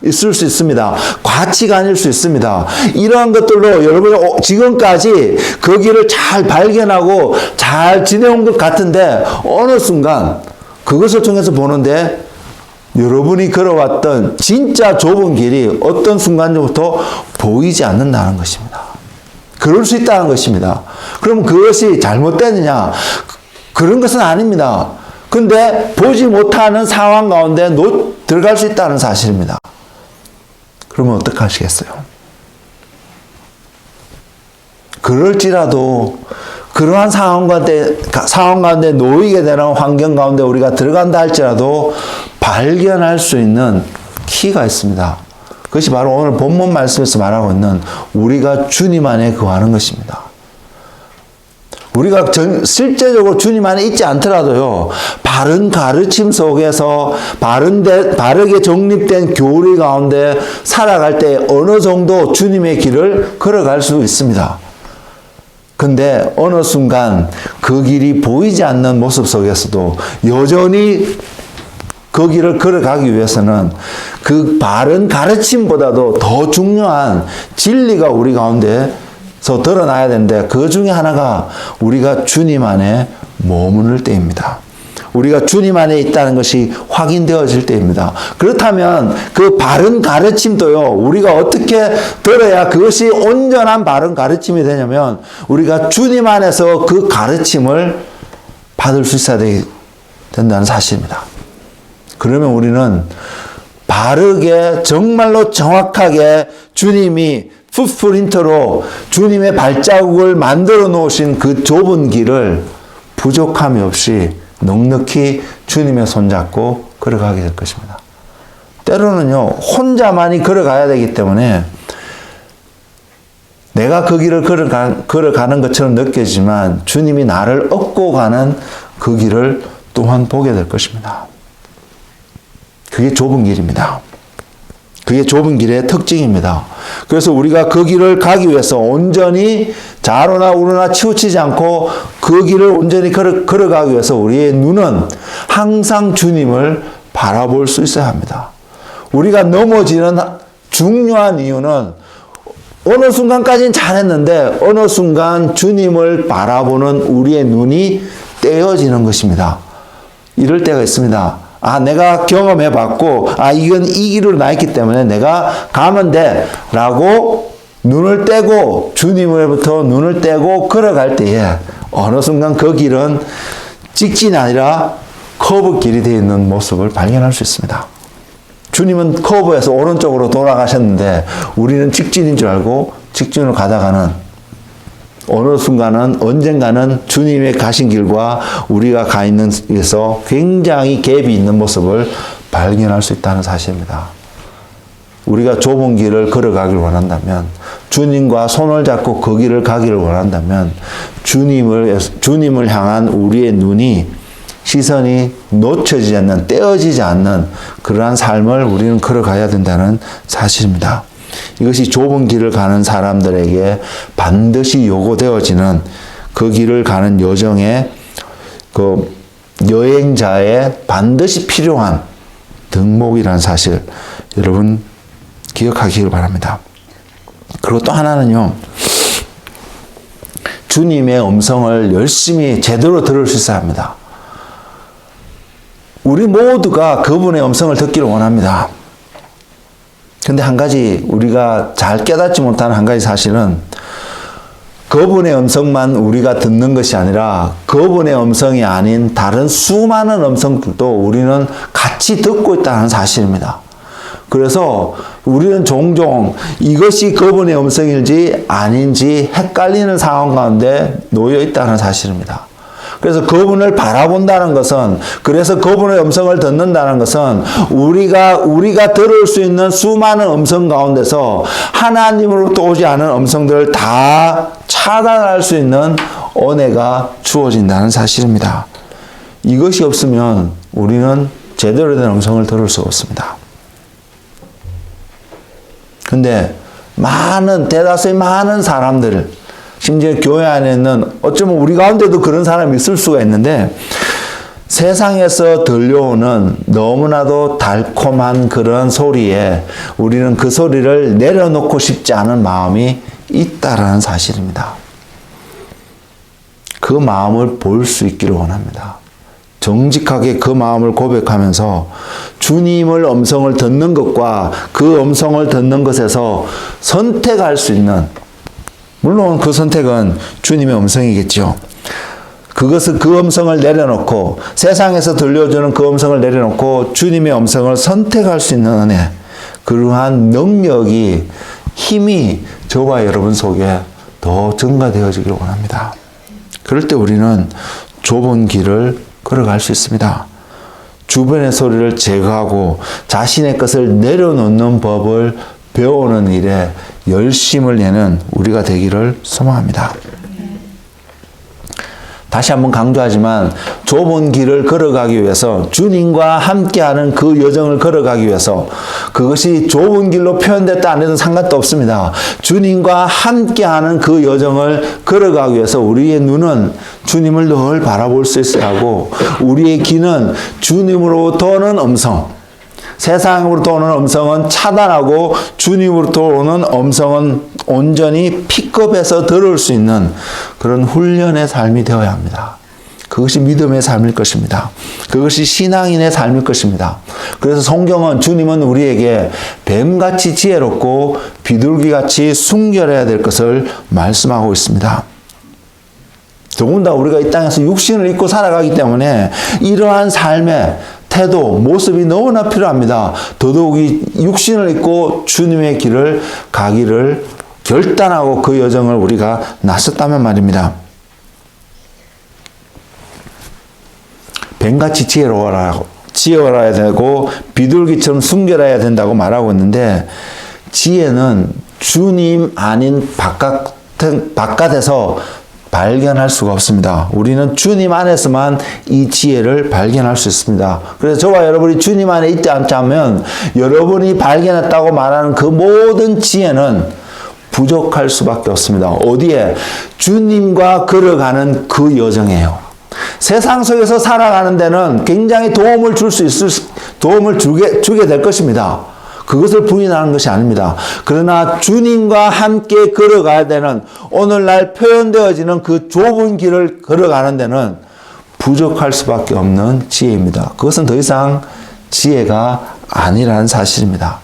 있을 수 있습니다. 가치관일 수 있습니다. 이러한 것들로 여러분이 지금까지 그 길을 잘 발견하고 잘 지내온 것 같은데 어느 순간 그것을 통해서 보는데 여러분이 걸어왔던 진짜 좁은 길이 어떤 순간부터 보이지 않는다는 것입니다. 그럴 수 있다는 것입니다. 그럼 그것이 잘못되느냐? 그런 것은 아닙니다. 근데 보지 못하는 상황 가운데 들어갈 수 있다는 사실입니다. 그러면 어떻게 하시겠어요? 그럴지라도 그러한 상황 가운데 놓이게 되는 환경 가운데 우리가 들어간다 할지라도 발견할 수 있는 키가 있습니다. 그것이 바로 오늘 본문 말씀에서 말하고 있는 우리가 주님 안에 거하는 것입니다. 우리가 실제적으로 주님 안에 있지 않더라도요, 바른 가르침 속에서 바르게 정립된 교리 가운데 살아갈 때 어느 정도 주님의 길을 걸어갈 수 있습니다. 근데 어느 순간 그 길이 보이지 않는 모습 속에서도 여전히 그 길을 걸어가기 위해서는 그 바른 가르침보다도 더 중요한 진리가 우리 가운데서 드러나야 되는데 그 중에 하나가 우리가 주님 안에 머무를 때입니다. 우리가 주님 안에 있다는 것이 확인되어질 때입니다. 그렇다면 그 바른 가르침도요, 우리가 어떻게 들어야 그것이 온전한 바른 가르침이 되냐면, 우리가 주님 안에서 그 가르침을 받을 수 있어야 된다는 사실입니다. 그러면 우리는 바르게, 정말로 정확하게 주님이 풋프린트로 주님의 발자국을 만들어 놓으신 그 좁은 길을 부족함이 없이 넉넉히 주님의 손잡고 걸어가게 될 것입니다. 때로는요, 혼자만이 걸어가야 되기 때문에 내가 그 길을 걸어가는 것처럼 느껴지지만 주님이 나를 업고 가는 그 길을 또한 보게 될 것입니다. 그게 좁은 길입니다. 그게 좁은 길의 특징입니다. 그래서 우리가 그 길을 가기 위해서 온전히 좌로나 우로나 치우치지 않고 그 길을 온전히 걸어가기 위해서 우리의 눈은 항상 주님을 바라볼 수 있어야 합니다. 우리가 넘어지는 중요한 이유는 어느 순간까지는 잘했는데 어느 순간 주님을 바라보는 우리의 눈이 떼어지는 것입니다. 이럴 때가 있습니다. 내가 경험해 봤고, 이건 이 길으로 나 있기 때문에 내가 가면 돼. 라고 눈을 떼고, 주님으로부터 눈을 떼고 걸어갈 때에 어느 순간 그 길은 직진이 아니라 커브 길이 되어 있는 모습을 발견할 수 있습니다. 주님은 커브에서 오른쪽으로 돌아가셨는데 우리는 직진인 줄 알고 직진으로 가다가는 어느 순간은 언젠가는 주님의 가신 길과 우리가 가 있는 길에서 굉장히 갭이 있는 모습을 발견할 수 있다는 사실입니다. 우리가 좁은 길을 걸어가길 원한다면, 주님과 손을 잡고 그 길을 가기를 원한다면 주님을 향한 우리의 눈이, 시선이 놓쳐지지 않는, 떼어지지 않는 그러한 삶을 우리는 걸어가야 된다는 사실입니다. 이것이 좁은 길을 가는 사람들에게 반드시 요구되어지는 그 길을 가는 여정의 그 여행자의 반드시 필요한 덕목이라는 사실, 여러분 기억하기를 바랍니다. 그리고 또 하나는요, 주님의 음성을 열심히 제대로 들을 수 있어야 합니다. 우리 모두가 그분의 음성을 듣기를 원합니다. 근데 한 가지 우리가 잘 깨닫지 못하는 한 가지 사실은, 그분의 음성만 우리가 듣는 것이 아니라 그분의 음성이 아닌 다른 수많은 음성들도 우리는 같이 듣고 있다는 사실입니다. 그래서 우리는 종종 이것이 그분의 음성일지 아닌지 헷갈리는 상황 가운데 놓여 있다는 사실입니다. 그래서 그분을 바라본다는 것은, 그래서 그분의 음성을 듣는다는 것은 우리가 들을 수 있는 수많은 음성 가운데서 하나님으로부터 오지 않은 음성들을 다 차단할 수 있는 은혜가 주어진다는 사실입니다. 이것이 없으면 우리는 제대로 된 음성을 들을 수 없습니다. 근데 대다수의 많은 사람들, 심지어 교회 안에는 어쩌면 우리 가운데도 그런 사람이 있을 수가 있는데, 세상에서 들려오는 너무나도 달콤한 그런 소리에 우리는 그 소리를 내려놓고 싶지 않은 마음이 있다라는 사실입니다. 그 마음을 볼 수 있기를 원합니다. 정직하게 그 마음을 고백하면서 주님을 음성을 듣는 것과 그 음성을 듣는 것에서 선택할 수 있는, 물론 그 선택은 주님의 음성이겠죠. 그 음성을 내려놓고, 세상에서 들려주는 그 음성을 내려놓고 주님의 음성을 선택할 수 있는 은혜, 그러한 능력이, 힘이 저와 여러분 속에 더 증가되어지길 원합니다. 그럴 때 우리는 좁은 길을 걸어갈 수 있습니다. 주변의 소리를 제거하고 자신의 것을 내려놓는 법을 배우는 일에 열심을 내는 우리가 되기를 소망합니다. 다시 한번 강조하지만, 좁은 길을 걸어가기 위해서, 주님과 함께하는 그 여정을 걸어가기 위해서, 그것이 좁은 길로 표현됐다 안 해도 상관도 없습니다. 주님과 함께하는 그 여정을 걸어가기 위해서 우리의 눈은 주님을 늘 바라볼 수 있어야 하고, 우리의 귀는 주님으로부터 오는 음성, 세상으로부터 오는 음성은 차단하고 주님으로부터 오는 음성은 온전히 픽업해서 들을 수 있는 그런 훈련의 삶이 되어야 합니다. 그것이 믿음의 삶일 것입니다. 그것이 신앙인의 삶일 것입니다. 그래서 성경은 주님은 우리에게 뱀같이 지혜롭고 비둘기같이 순결해야 될 것을 말씀하고 있습니다. 더군다나 우리가 이 땅에서 육신을 입고 살아가기 때문에 이러한 삶의 태도, 모습이 너무나 필요합니다. 더더욱이 육신을 입고 주님의 길을 가기를 결단하고 그 여정을 우리가 나섰다면 말입니다. 뱀같이 지혜로워야 되고 비둘기처럼 순결해야 된다고 말하고 있는데, 지혜는 주님 아닌 바깥에서 발견할 수가 없습니다. 우리는 주님 안에서만 이 지혜를 발견할 수 있습니다. 그래서 저와 여러분이 주님 안에 있지 않자면 여러분이 발견했다고 말하는 그 모든 지혜는 부족할 수밖에 없습니다. 어디에? 주님과 걸어가는 그 여정이에요. 세상 속에서 살아가는 데는 굉장히 도움을 주게 될 것입니다. 그것을 부인하는 것이 아닙니다. 그러나 주님과 함께 걸어가야 되는, 오늘날 표현되어지는 그 좁은 길을 걸어가는 데는 부족할 수밖에 없는 지혜입니다. 그것은 더 이상 지혜가 아니라는 사실입니다.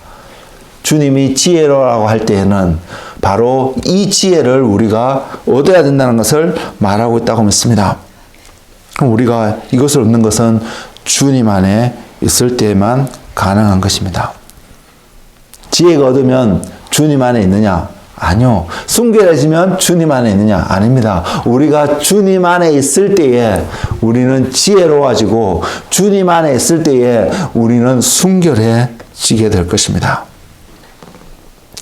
주님이 지혜로라고 할 때에는 바로 이 지혜를 우리가 얻어야 된다는 것을 말하고 있다고 믿습니다. 그럼 우리가 이것을 얻는 것은 주님 안에 있을 때만 가능한 것입니다. 지혜가 얻으면 주님 안에 있느냐? 아니요. 순결해지면 주님 안에 있느냐? 아닙니다. 우리가 주님 안에 있을 때에 우리는 지혜로워지고, 주님 안에 있을 때에 우리는 순결해지게 될 것입니다.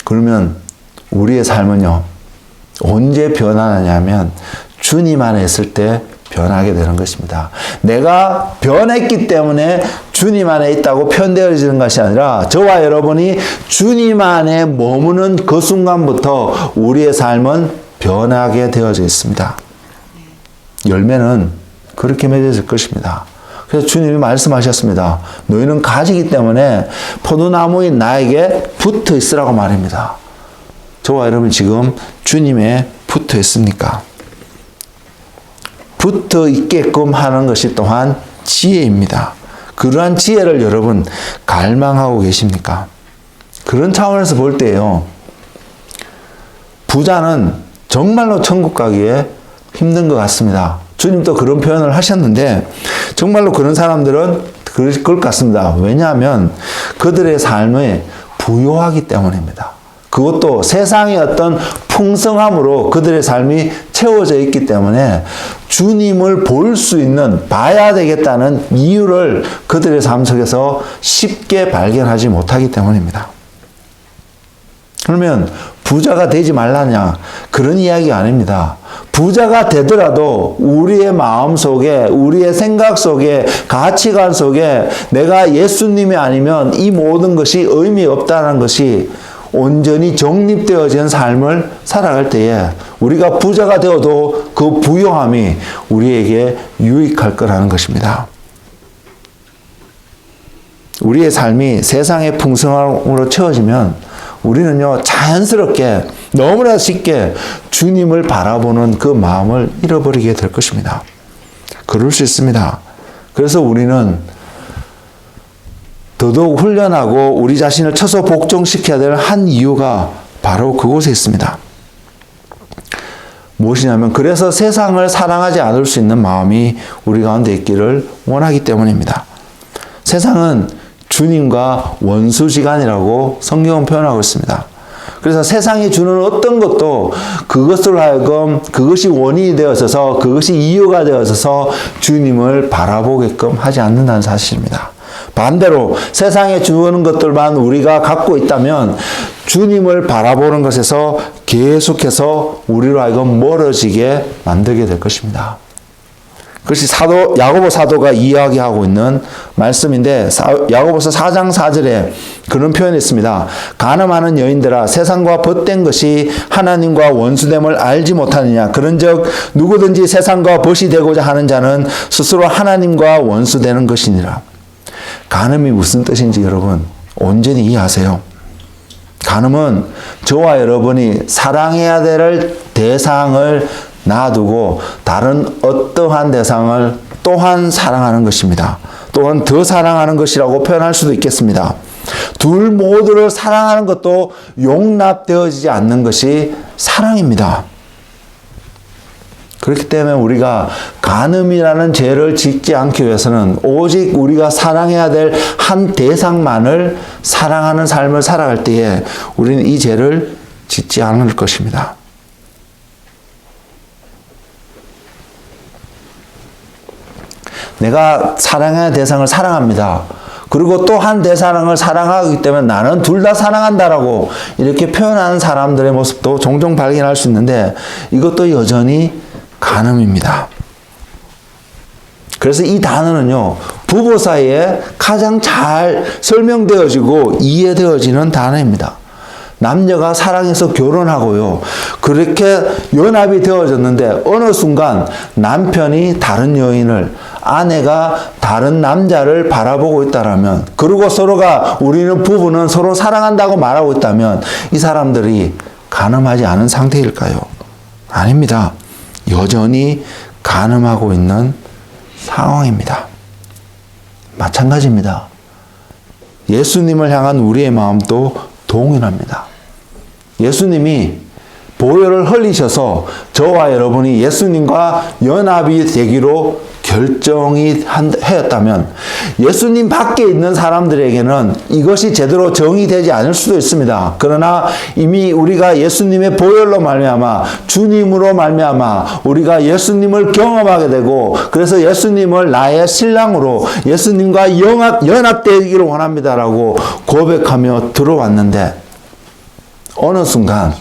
그러면 우리의 삶은요, 언제 변하느냐면 주님 안에 있을 때 변하게 되는 것입니다. 내가 변했기 때문에 주님 안에 있다고 표현되어지는 것이 아니라, 저와 여러분이 주님 안에 머무는 그 순간부터 우리의 삶은 변하게 되어져 있습니다. 열매는 그렇게 맺어질 것입니다. 그래서 주님이 말씀하셨습니다. 너희는 가지기 때문에 포도나무인 나에게 붙어 있으라고 말입니다. 저와 여러분 지금 주님에 붙어 있습니까? 붙어 있게끔 하는 것이 또한 지혜입니다. 그러한 지혜를 여러분 갈망하고 계십니까? 그런 차원에서 볼 때요, 부자는 정말로 천국 가기에 힘든 것 같습니다. 주님도 그런 표현을 하셨는데 정말로 그런 사람들은 그럴 것 같습니다. 왜냐하면 그들의 삶이 부요하기 때문입니다. 그것도 세상의 어떤 풍성함으로 그들의 삶이 채워져 있기 때문에 주님을 볼 수 있는, 봐야 되겠다는 이유를 그들의 삶 속에서 쉽게 발견하지 못하기 때문입니다. 그러면 부자가 되지 말라냐? 그런 이야기가 아닙니다. 부자가 되더라도 우리의 마음 속에, 우리의 생각 속에, 가치관 속에 내가 예수님이 아니면 이 모든 것이 의미 없다는 것이 온전히 정립되어진 삶을 살아갈 때에 우리가 부자가 되어도 그 부요함이 우리에게 유익할 거라는 것입니다. 우리의 삶이 세상의 풍성함으로 채워지면 우리는요, 자연스럽게 너무나 쉽게 주님을 바라보는 그 마음을 잃어버리게 될 것입니다. 그럴 수 있습니다. 그래서 우리는 더더욱 훈련하고 우리 자신을 쳐서 복종시켜야 될 한 이유가 바로 그곳에 있습니다. 무엇이냐면, 그래서 세상을 사랑하지 않을 수 있는 마음이 우리 가운데 있기를 원하기 때문입니다. 세상은 주님과 원수지간이라고 성경은 표현하고 있습니다. 그래서 세상이 주는 어떤 것도 그것으로 하여금 그것이 원인이 되어서, 그것이 이유가 되어서 주님을 바라보게끔 하지 않는다는 사실입니다. 반대로 세상에 주는 것들만 우리가 갖고 있다면 주님을 바라보는 것에서 계속해서 우리로 하여금 멀어지게 만들게 될 것입니다. 그것이 야고보 사도가 이야기하고 있는 말씀인데, 야고보서 4장 4절에 그런 표현이 있습니다. 간음하는 여인들아, 세상과 벗된 것이 하나님과 원수됨을 알지 못하느냐? 그런즉 누구든지 세상과 벗이 되고자 하는 자는 스스로 하나님과 원수되는 것이니라. 간음이 무슨 뜻인지 여러분 온전히 이해하세요. 간음은 저와 여러분이 사랑해야 될 대상을 놔두고 다른 어떠한 대상을 또한 사랑하는 것입니다. 또한 더 사랑하는 것이라고 표현할 수도 있겠습니다. 둘 모두를 사랑하는 것도 용납되어지지 않는 것이 사랑입니다. 그렇기 때문에 우리가 간음이라는 죄를 짓지 않기 위해서는 오직 우리가 사랑해야 될 한 대상만을 사랑하는 삶을 살아갈 때에 우리는 이 죄를 짓지 않을 것입니다. 내가 사랑해야 할 대상을 사랑합니다. 그리고 또 한 대상을 사랑하기 때문에 나는 둘 다 사랑한다라고 이렇게 표현하는 사람들의 모습도 종종 발견할 수 있는데 이것도 여전히 간음입니다. 그래서 이 단어는요, 부부 사이에 가장 잘 설명되어지고 이해되어지는 단어입니다. 남녀가 사랑해서 결혼하고요, 그렇게 연합이 되어졌는데 어느 순간 남편이 다른 여인을, 아내가 다른 남자를 바라보고 있다라면, 그리고 서로가 우리는 부부는 서로 사랑한다고 말하고 있다면 이 사람들이 간음하지 않은 상태일까요? 아닙니다. 여전히 간음하고 있는 상황입니다. 마찬가지입니다. 예수님을 향한 우리의 마음도 동일합니다. 예수님이 보혈을 흘리셔서 저와 여러분이 예수님과 연합이 되기로 결정이 하였다면 예수님 밖에 있는 사람들에게는 이것이 제대로 정의되지 않을 수도 있습니다. 그러나 이미 우리가 예수님의 보혈로 말미암아 주님으로 말미암아 우리가 예수님을 경험하게 되고 그래서 예수님을 나의 신랑으로 예수님과 연합되기를 원합니다라고 고백하며 들어왔는데 어느 순간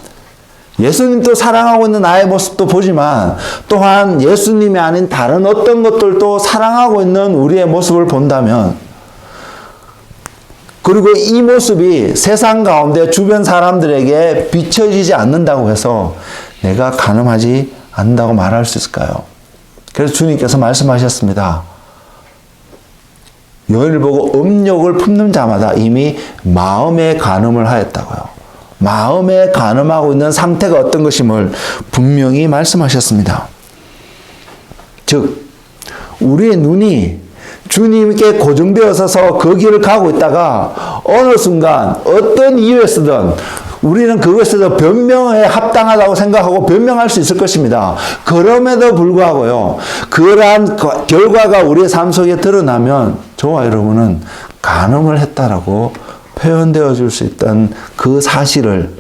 예수님도 사랑하고 있는 나의 모습도 보지만 또한 예수님이 아닌 다른 어떤 것들도 사랑하고 있는 우리의 모습을 본다면, 그리고 이 모습이 세상 가운데 주변 사람들에게 비춰지지 않는다고 해서 내가 간음하지 않는다고 말할 수 있을까요? 그래서 주님께서 말씀하셨습니다. 여인을 보고 음욕을 품는 자마다 이미 마음에 간음을 하였다고요. 마음에 간음하고 있는 상태가 어떤 것임을 분명히 말씀하셨습니다. 즉, 우리의 눈이 주님께 고정되어 서서 그 길을 가고 있다가 어느 순간 어떤 이유에서든 우리는 그것에서 변명에 합당하다고 생각하고 변명할 수 있을 것입니다. 그럼에도 불구하고요, 그러한 결과가 우리의 삶 속에 드러나면 저와 여러분은 간음을 했다라고 표현되어 줄 수 있던 그 사실을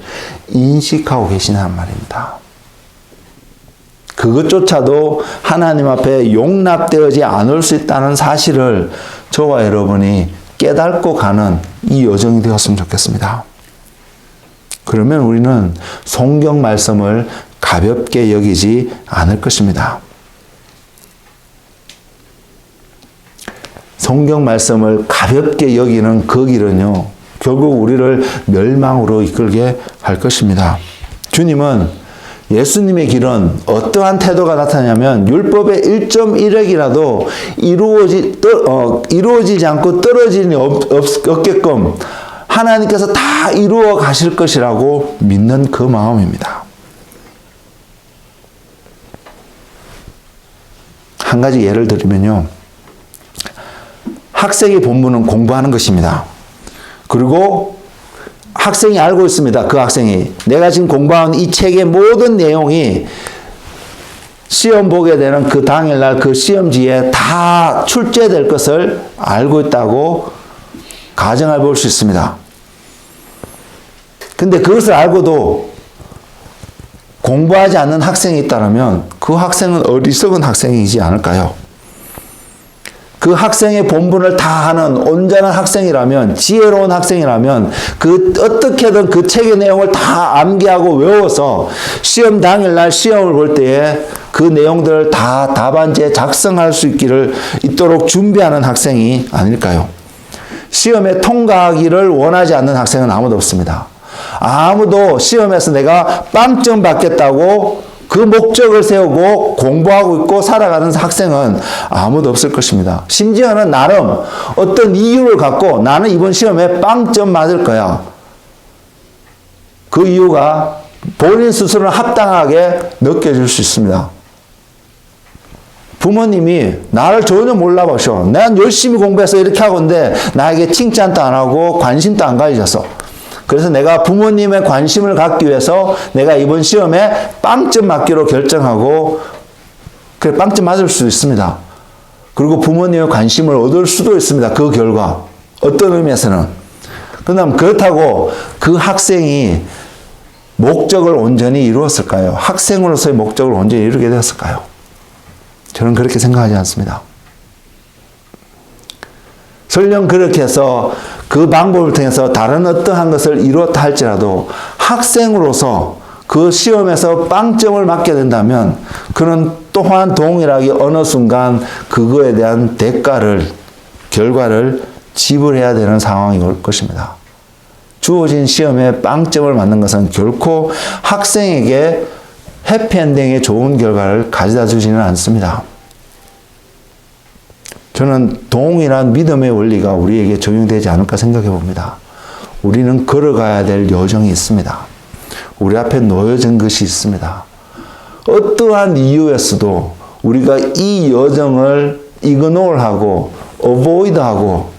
인식하고 계시단 말입니다. 그것조차도 하나님 앞에 용납되어지 않을 수 있다는 사실을 저와 여러분이 깨닫고 가는 이 여정이 되었으면 좋겠습니다. 그러면 우리는 성경 말씀을 가볍게 여기지 않을 것입니다. 성경 말씀을 가볍게 여기는 그 길은요, 결국 우리를 멸망으로 이끌게 할 것입니다. 주님은 예수님의 길은 어떠한 태도가 나타나냐면 율법의 1.1획이라도 이루어지지 않고 떨어지니 없게끔 하나님께서 다 이루어 가실 것이라고 믿는 그 마음입니다. 한 가지 예를 들면요, 학생의 본분은 공부하는 것입니다. 그리고 학생이 알고 있습니다. 그 학생이 내가 지금 공부한 이 책의 모든 내용이 시험 보게 되는 그 당일날 그 시험지에 다 출제될 것을 알고 있다고 가정해 볼 수 있습니다. 근데 그것을 알고도 공부하지 않는 학생이 있다면 그 학생은 어리석은 학생이지 않을까요? 그 학생의 본분을 다 하는 온전한 학생이라면, 지혜로운 학생이라면 그 어떻게든 그 책의 내용을 다 암기하고 외워서 시험 당일날 시험을 볼 때에 그 내용들을 다 답안지에 작성할 수 있도록 준비하는 학생이 아닐까요? 시험에 통과하기를 원하지 않는 학생은 아무도 없습니다. 아무도 시험에서 내가 빵점 받겠다고 그 목적을 세우고 공부하고 있고 살아가는 학생은 아무도 없을 것입니다. 심지어는 나름 어떤 이유를 갖고 나는 이번 시험에 빵점 맞을 거야. 그 이유가 본인 스스로는 합당하게 느껴질 수 있습니다. 부모님이 나를 전혀 몰라보셔. 내가 열심히 공부해서 이렇게 하고인데 나에게 칭찬도 안 하고 관심도 안 가지셨어. 그래서 내가 부모님의 관심을 갖기 위해서 내가 이번 시험에 빵점 맞기로 결정하고 그래 빵점 맞을 수 있습니다. 그리고 부모님의 관심을 얻을 수도 있습니다. 그 결과 어떤 의미에서는. 그다음 그렇다고 그 학생이 목적을 온전히 이루었을까요? 학생으로서의 목적을 온전히 이루게 되었을까요? 저는 그렇게 생각하지 않습니다. 설령 그렇게 해서 그 방법을 통해서 다른 어떠한 것을 이루었다 할지라도 학생으로서 그 시험에서 빵점을 맞게 된다면 그는 또한 동일하게 어느 순간 그거에 대한 결과를 지불해야 되는 상황이 올 것입니다. 주어진 시험에 빵점을 맞는 것은 결코 학생에게 해피엔딩의 좋은 결과를 가져다 주지는 않습니다. 저는 동일한 믿음의 원리가 우리에게 적용되지 않을까 생각해 봅니다. 우리는 걸어가야 될 여정이 있습니다. 우리 앞에 놓여진 것이 있습니다. 어떠한 이유였어도 우리가 이 여정을 이그노어하고 어보이드하고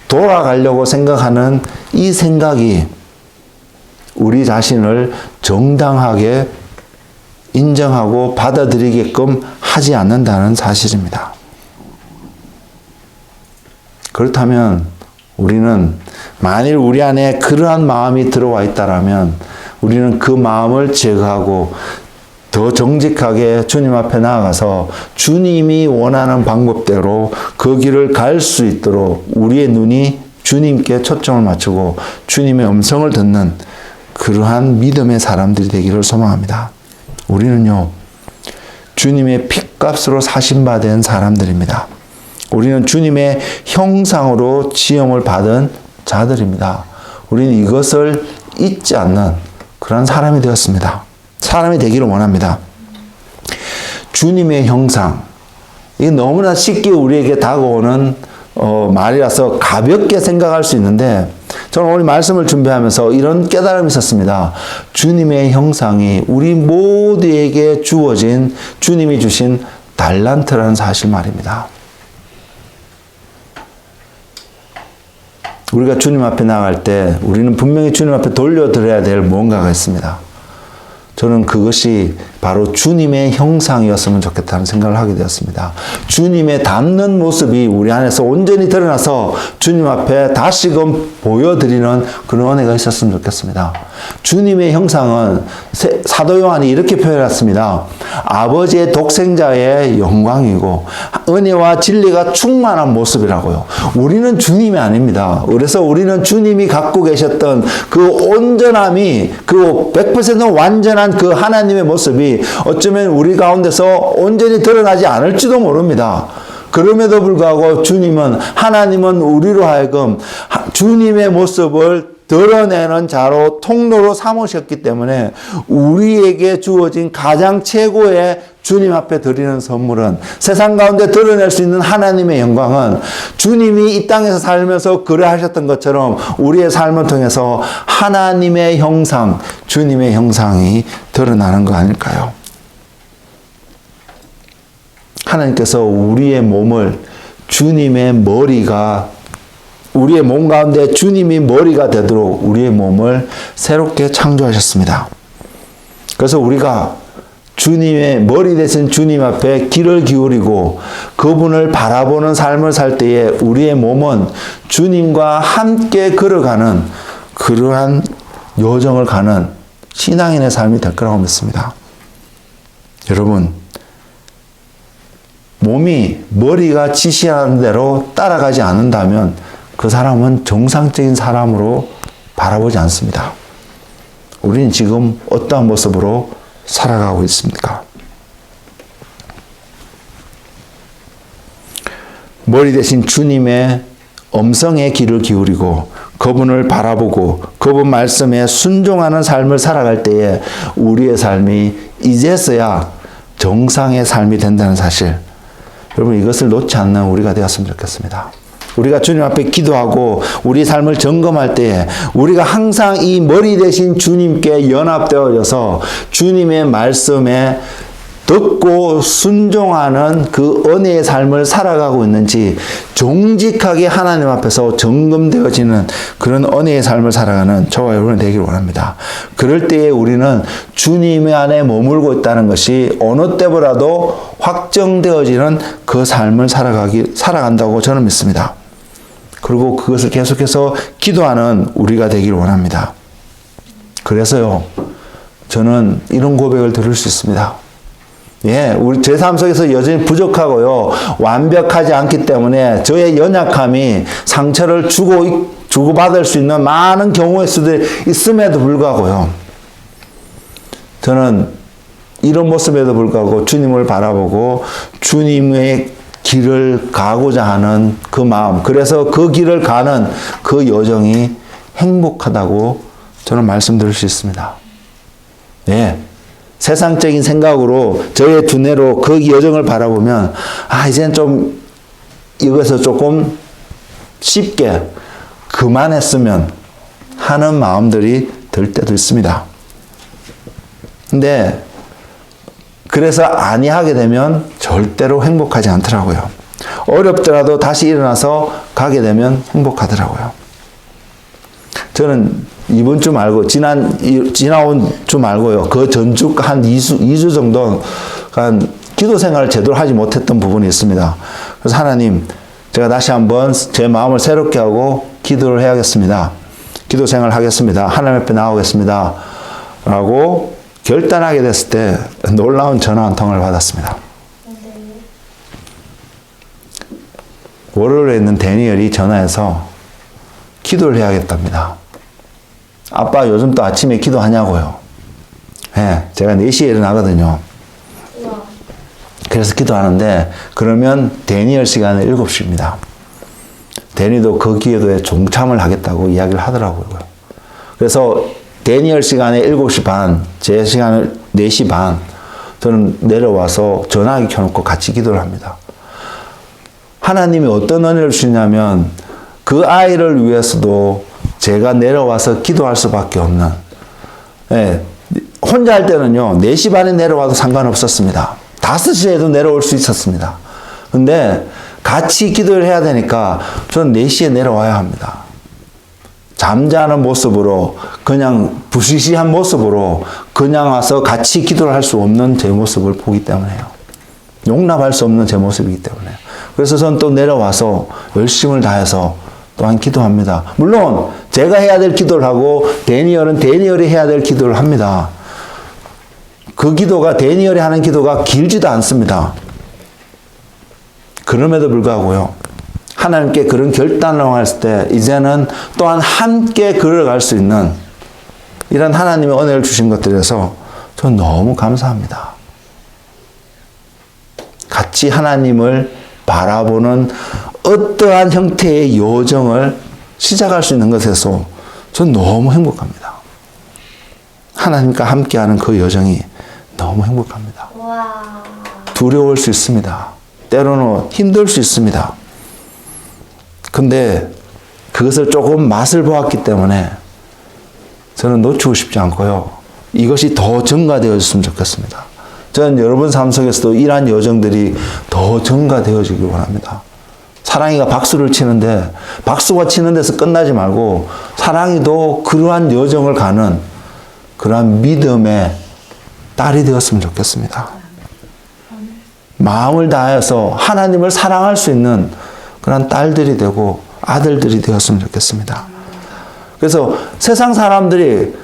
돌아가려고 생각하는 이 생각이 우리 자신을 정당하게 인정하고 받아들이게끔 하지 않는다는 사실입니다. 그렇다면 우리는 만일 우리 안에 그러한 마음이 들어와 있다라면 우리는 그 마음을 제거하고 더 정직하게 주님 앞에 나아가서 주님이 원하는 방법대로 그 길을 갈 수 있도록 우리의 눈이 주님께 초점을 맞추고 주님의 음성을 듣는 그러한 믿음의 사람들이 되기를 소망합니다. 우리는요, 주님의 핏값으로 사신 바 된 사람들입니다. 우리는 주님의 형상으로 지음을 받은 자들입니다. 우리는 이것을 잊지 않는 그런 사람이 되었습니다. 사람이 되기를 원합니다. 주님의 형상. 이게 너무나 쉽게 우리에게 다가오는 말이라서 가볍게 생각할 수 있는데 저는 오늘 말씀을 준비하면서 이런 깨달음이 있었습니다. 주님의 형상이 우리 모두에게 주어진 주님이 주신 달란트라는 사실 말입니다. 우리가 주님 앞에 나갈 때 우리는 분명히 주님 앞에 돌려드려야 될 무언가가 있습니다. 저는 그것이 바로 주님의 형상이었으면 좋겠다는 생각을 하게 되었습니다. 주님의 닮는 모습이 우리 안에서 온전히 드러나서 주님 앞에 다시금 보여드리는 그런 은혜가 있었으면 좋겠습니다. 주님의 형상은 사도 요한이 이렇게 표현했습니다. 아버지의 독생자의 영광이고 은혜와 진리가 충만한 모습이라고요. 우리는 주님이 아닙니다. 그래서 우리는 주님이 갖고 계셨던 그 온전함이 그 100% 완전한 그 하나님의 모습이 어쩌면 우리 가운데서 온전히 드러나지 않을지도 모릅니다. 그럼에도 불구하고 하나님은 우리로 하여금 주님의 모습을 드러내는 자로 통로로 삼으셨기 때문에 우리에게 주어진 가장 최고의 주님 앞에 드리는 선물은 세상 가운데 드러낼 수 있는 하나님의 영광은 주님이 이 땅에서 살면서 그래 하셨던 것처럼 우리의 삶을 통해서 하나님의 형상, 주님의 형상이 드러나는 거 아닐까요? 하나님께서 우리의 몸을 우리의 몸 가운데 주님이 머리가 되도록 우리의 몸을 새롭게 창조하셨습니다. 그래서 우리가 주님의 머리 되신 주님 앞에 귀를 기울이고 그분을 바라보는 삶을 살 때에 우리의 몸은 주님과 함께 걸어가는 그러한 여정을 가는 신앙인의 삶이 될 거라고 믿습니다. 여러분, 몸이 머리가 지시하는 대로 따라가지 않는다면 그 사람은 정상적인 사람으로 바라보지 않습니다. 우리는 지금 어떠한 모습으로 살아가고 있습니까? 머리 대신 주님의 음성에 귀를 기울이고 그분을 바라보고 그분 말씀에 순종하는 삶을 살아갈 때에 우리의 삶이 이제서야 정상의 삶이 된다는 사실, 여러분 이것을 놓지 않는 우리가 되었으면 좋겠습니다. 우리가 주님 앞에 기도하고 우리 삶을 점검할 때에 우리가 항상 이 머리 대신 주님께 연합되어져서 주님의 말씀에 듣고 순종하는 그 은혜의 삶을 살아가고 있는지 정직하게 하나님 앞에서 점검되어지는 그런 은혜의 삶을 살아가는 저와 여러분이 되기를 원합니다. 그럴 때에 우리는 주님 안에 머물고 있다는 것이 어느 때보다도 확정되어지는 그 삶을 살아간다고 저는 믿습니다. 그리고 그것을 계속해서 기도하는 우리가 되기를 원합니다. 그래서요, 저는 이런 고백을 들을 수 있습니다. 예, 제 삶 속에서 여전히 부족하고요, 완벽하지 않기 때문에 저의 연약함이 상처를 주고받을 수 있는 많은 경우의 수들이 있음에도 불구하고요, 저는 이런 모습에도 불구하고 주님을 바라보고 주님의 길을 가고자 하는 그 마음, 그래서 그 길을 가는 그 여정이 행복하다고 저는 말씀드릴 수 있습니다. 예. 세상적인 생각으로 저의 두뇌로 그 여정을 바라보면 이제는 좀 이것을 조금 쉽게 그만했으면 하는 마음들이 들 때도 있습니다. 근데 그래서 아니하게 되면 절대로 행복하지 않더라고요. 어렵더라도 다시 일어나서 가게 되면 행복하더라고요. 저는 이번 주 말고 지나온 주 말고요, 그 전주 한 2주 정도 기도 생활을 제대로 하지 못했던 부분이 있습니다. 그래서 하나님, 제가 다시 한번 제 마음을 새롭게 하고 기도를 해야겠습니다. 기도 생활을 하겠습니다. 하나님 앞에 나오겠습니다. 라고 결단하게 됐을 때 놀라운 전화 한 통을 받았습니다. 월요일에 있는 데니엘이 전화해서 기도를 해야겠답니다. 아빠 요즘 또 아침에 기도하냐고요. 예, 제가 4시에 일어나거든요. 그래서 기도하는데, 그러면 데니엘 시간은 7시입니다. 데니도 그 기도에 동참을 하겠다고 이야기를 하더라고요. 그래서 데니엘 시간에 7시 반, 제 시간은 4시 반, 저는 내려와서 전화기 켜놓고 같이 기도를 합니다. 하나님이 어떤 은혜를 주시냐면, 그 아이를 위해서도 제가 내려와서 기도할 수밖에 없는, 예, 혼자 할 때는요, 4시 반에 내려와도 상관없었습니다. 5시에도 내려올 수 있었습니다. 근데 같이 기도를 해야 되니까 저는 4시에 내려와야 합니다. 잠자는 모습으로, 그냥 부시시한 모습으로 그냥 와서 같이 기도를 할 수 없는 제 모습을 보기 때문에요. 용납할 수 없는 제 모습이기 때문에요. 그래서 저는 또 내려와서 열심을 다해서 또한 기도합니다. 물론 제가 해야 될 기도를 하고 데니엘은 데니엘이 해야 될 기도를 합니다. 그 기도가, 데니엘이 하는 기도가 길지도 않습니다. 그럼에도 불구하고요, 하나님께 그런 결단을 했을 때 이제는 또한 함께 걸어갈 수 있는 이런 하나님의 은혜를 주신 것들에서 저는 너무 감사합니다. 같이 하나님을 바라보는 어떠한 형태의 여정을 시작할 수 있는 것에서 저는 너무 행복합니다. 하나님과 함께하는 그 여정이 너무 행복합니다. 와. 두려울 수 있습니다. 때로는 힘들 수 있습니다. 근데 그것을 조금 맛을 보았기 때문에 저는 놓치고 싶지 않고요, 이것이 더 증가되어졌으면 좋겠습니다. 저는 여러분 삶 속에서도 이러한 여정들이 더 증가되어지길 원합니다. 사랑이가 박수를 치는데 박수가 치는 데서 끝나지 말고 사랑이도 그러한 여정을 가는 그러한 믿음의 딸이 되었으면 좋겠습니다. 마음을 다해서 하나님을 사랑할 수 있는 그런 딸들이 되고 아들들이 되었으면 좋겠습니다. 그래서 세상 사람들이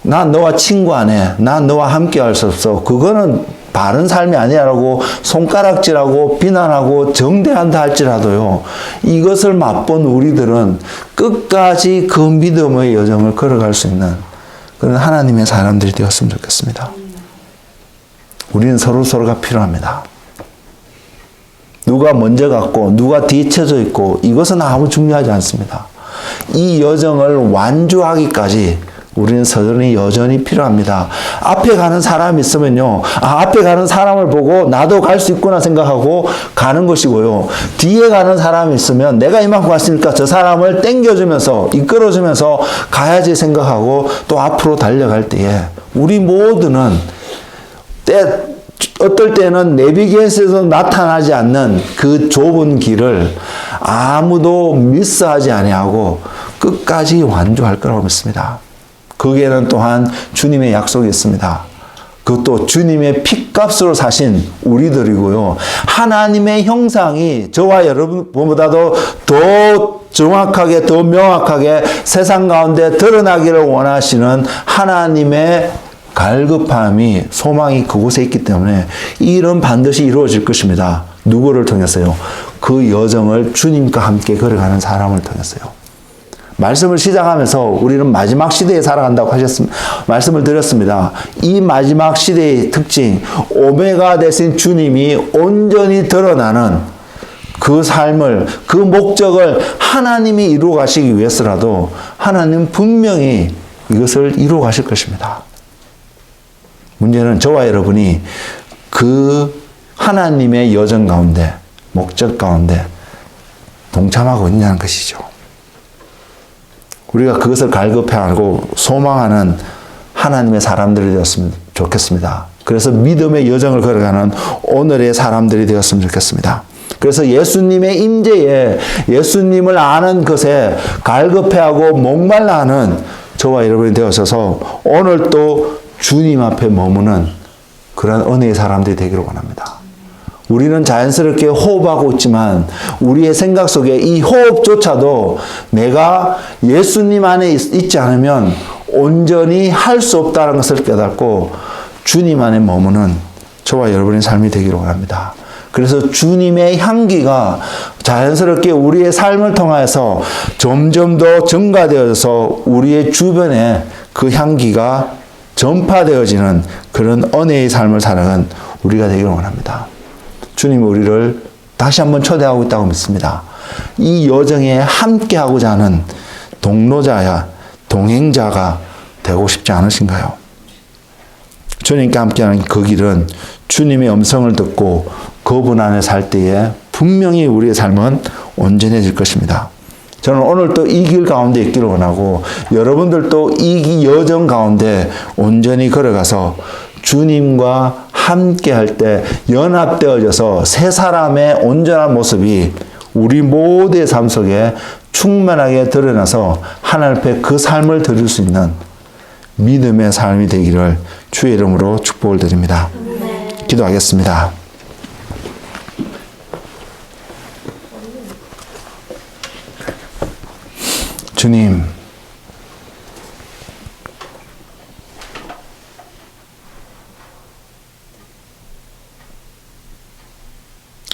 난 너와 친구 안 해, 난 너와 함께 할 수 없어, 그거는 바른 삶이 아니라고 손가락질하고 비난하고 정죄한다 할지라도요, 이것을 맛본 우리들은 끝까지 그 믿음의 여정을 걸어갈 수 있는 그런 하나님의 사람들이 되었으면 좋겠습니다. 우리는 서로가 필요합니다. 누가 먼저 갔고 누가 뒤쳐져 있고 이것은 아무 중요하지 않습니다. 이 여정을 완주하기까지 우리는 여전히 필요합니다. 앞에 가는 사람이 있으면요, 앞에 가는 사람을 보고 나도 갈 수 있구나 생각하고 가는 것이고요, 뒤에 가는 사람이 있으면 내가 이만큼 갔으니까 저 사람을 땡겨주면서 이끌어주면서 가야지 생각하고 또 앞으로 달려갈 때에 우리 모두는 어떨 때는 내비게이션에서 나타나지 않는 그 좁은 길을 아무도 미스하지 아니하고 끝까지 완주할 거라고 믿습니다. 거기에는 또한 주님의 약속이 있습니다. 그것도 주님의 핏값으로 사신 우리들이고요. 하나님의 형상이 저와 여러분보다도 더 정확하게, 더 명확하게 세상 가운데 드러나기를 원하시는 하나님의 갈급함이, 소망이 그곳에 있기 때문에 이 일은 반드시 이루어질 것입니다. 누구를 통해서요? 그 여정을 주님과 함께 걸어가는 사람을 통해서요. 말씀을 시작하면서 우리는 마지막 시대에 살아간다고 말씀을 드렸습니다. 이 마지막 시대의 특징, 오메가 되신 주님이 온전히 드러나는 그 삶을, 그 목적을 하나님이 이루어 가시기 위해서라도 하나님은 분명히 이것을 이루어 가실 것입니다. 문제는 저와 여러분이 그 하나님의 여정 가운데, 목적 가운데 동참하고 있냐는 것이죠. 우리가 그것을 갈급해하고 소망하는 하나님의 사람들이 되었으면 좋겠습니다. 그래서 믿음의 여정을 걸어가는 오늘의 사람들이 되었으면 좋겠습니다. 그래서 예수님의 임재에, 예수님을 아는 것에 갈급해하고 목말라 하는 저와 여러분이 되어서 오늘 또 주님 앞에 머무는 그런 은혜의 사람들이 되기를 원합니다. 우리는 자연스럽게 호흡하고 있지만 우리의 생각 속에 이 호흡조차도 내가 예수님 안에 있지 않으면 온전히 할 수 없다는 것을 깨닫고 주님 안에 머무는 저와 여러분의 삶이 되기를 원합니다. 그래서 주님의 향기가 자연스럽게 우리의 삶을 통해서 점점 더 증가되어서 우리의 주변에 그 향기가 전파되어지는 그런 은혜의 삶을 살아가는 우리가 되기를 원합니다. 주님이 우리를 다시 한번 초대하고 있다고 믿습니다. 이 여정에 함께하고자 하는 동로자야, 동행자가 되고 싶지 않으신가요? 주님과 함께하는 그 길은 주님의 음성을 듣고 그분 안에 살 때에 분명히 우리의 삶은 온전해질 것입니다. 저는 오늘 또 이 길 가운데 있기를 원하고 여러분들도 이 여정 가운데 온전히 걸어가서 주님과 함께 할 때 연합되어져서 새 사람의 온전한 모습이 우리 모두의 삶 속에 충만하게 드러나서 하나님 앞에 그 삶을 드릴 수 있는 믿음의 삶이 되기를 주의 이름으로 축복을 드립니다. 기도하겠습니다. 주님,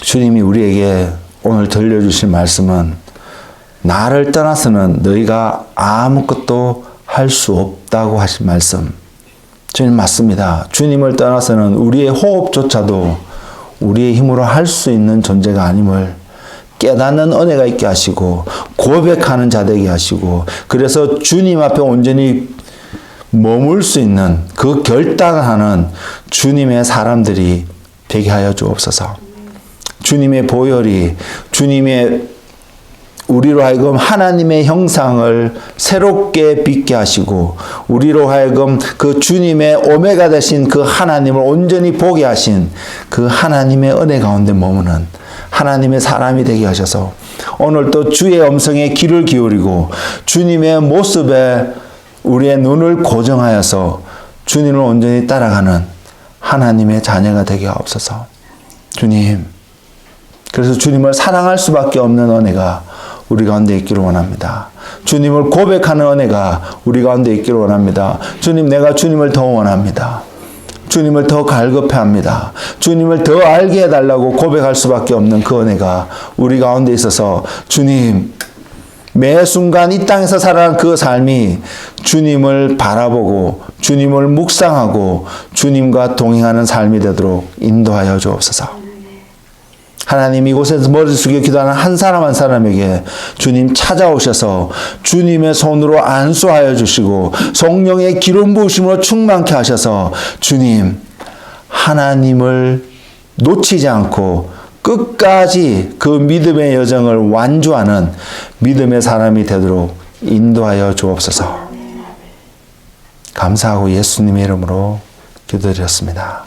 주님이 우리에게 오늘 들려주신 말씀은 나를 떠나서는 너희가 아무것도 할 수 없다고 하신 말씀. 주님 맞습니다. 주님을 떠나서는 우리의 호흡조차도 우리의 힘으로 할 수 있는 존재가 아님을 깨닫는 은혜가 있게 하시고 고백하는 자 되게 하시고 그래서 주님 앞에 온전히 머물 수 있는 그 결단하는 주님의 사람들이 되게 하여 주옵소서. 주님의 보혈이 주님의 우리로 하여금 하나님의 형상을 새롭게 빛게 하시고 우리로 하여금 그 주님의 오메가 되신 그 하나님을 온전히 보게 하신 그 하나님의 은혜 가운데 머무는 하나님의 사람이 되게 하셔서 오늘 또 주의 음성에 귀를 기울이고 주님의 모습에 우리의 눈을 고정하여서 주님을 온전히 따라가는 하나님의 자녀가 되게 하옵소서. 주님, 그래서 주님을 사랑할 수밖에 없는 은혜가 우리 가운데 있기를 원합니다. 주님을 고백하는 은혜가 우리 가운데 있기를 원합니다. 주님, 내가 주님을 더 원합니다. 주님을 더 갈급해합니다. 주님을 더 알게 해달라고 고백할 수밖에 없는 그 은혜가 우리 가운데 있어서 주님, 매 순간 이 땅에서 살아가는 그 삶이 주님을 바라보고 주님을 묵상하고 주님과 동행하는 삶이 되도록 인도하여 주옵소서. 하나님, 이곳에서 머리 숙여 기도하는 한 사람 한 사람에게 주님 찾아오셔서 주님의 손으로 안수하여 주시고 성령의 기름 부으심으로 충만케 하셔서 주님, 하나님을 놓치지 않고 끝까지 그 믿음의 여정을 완주하는 믿음의 사람이 되도록 인도하여 주옵소서. 감사하고 예수님의 이름으로 기도드렸습니다.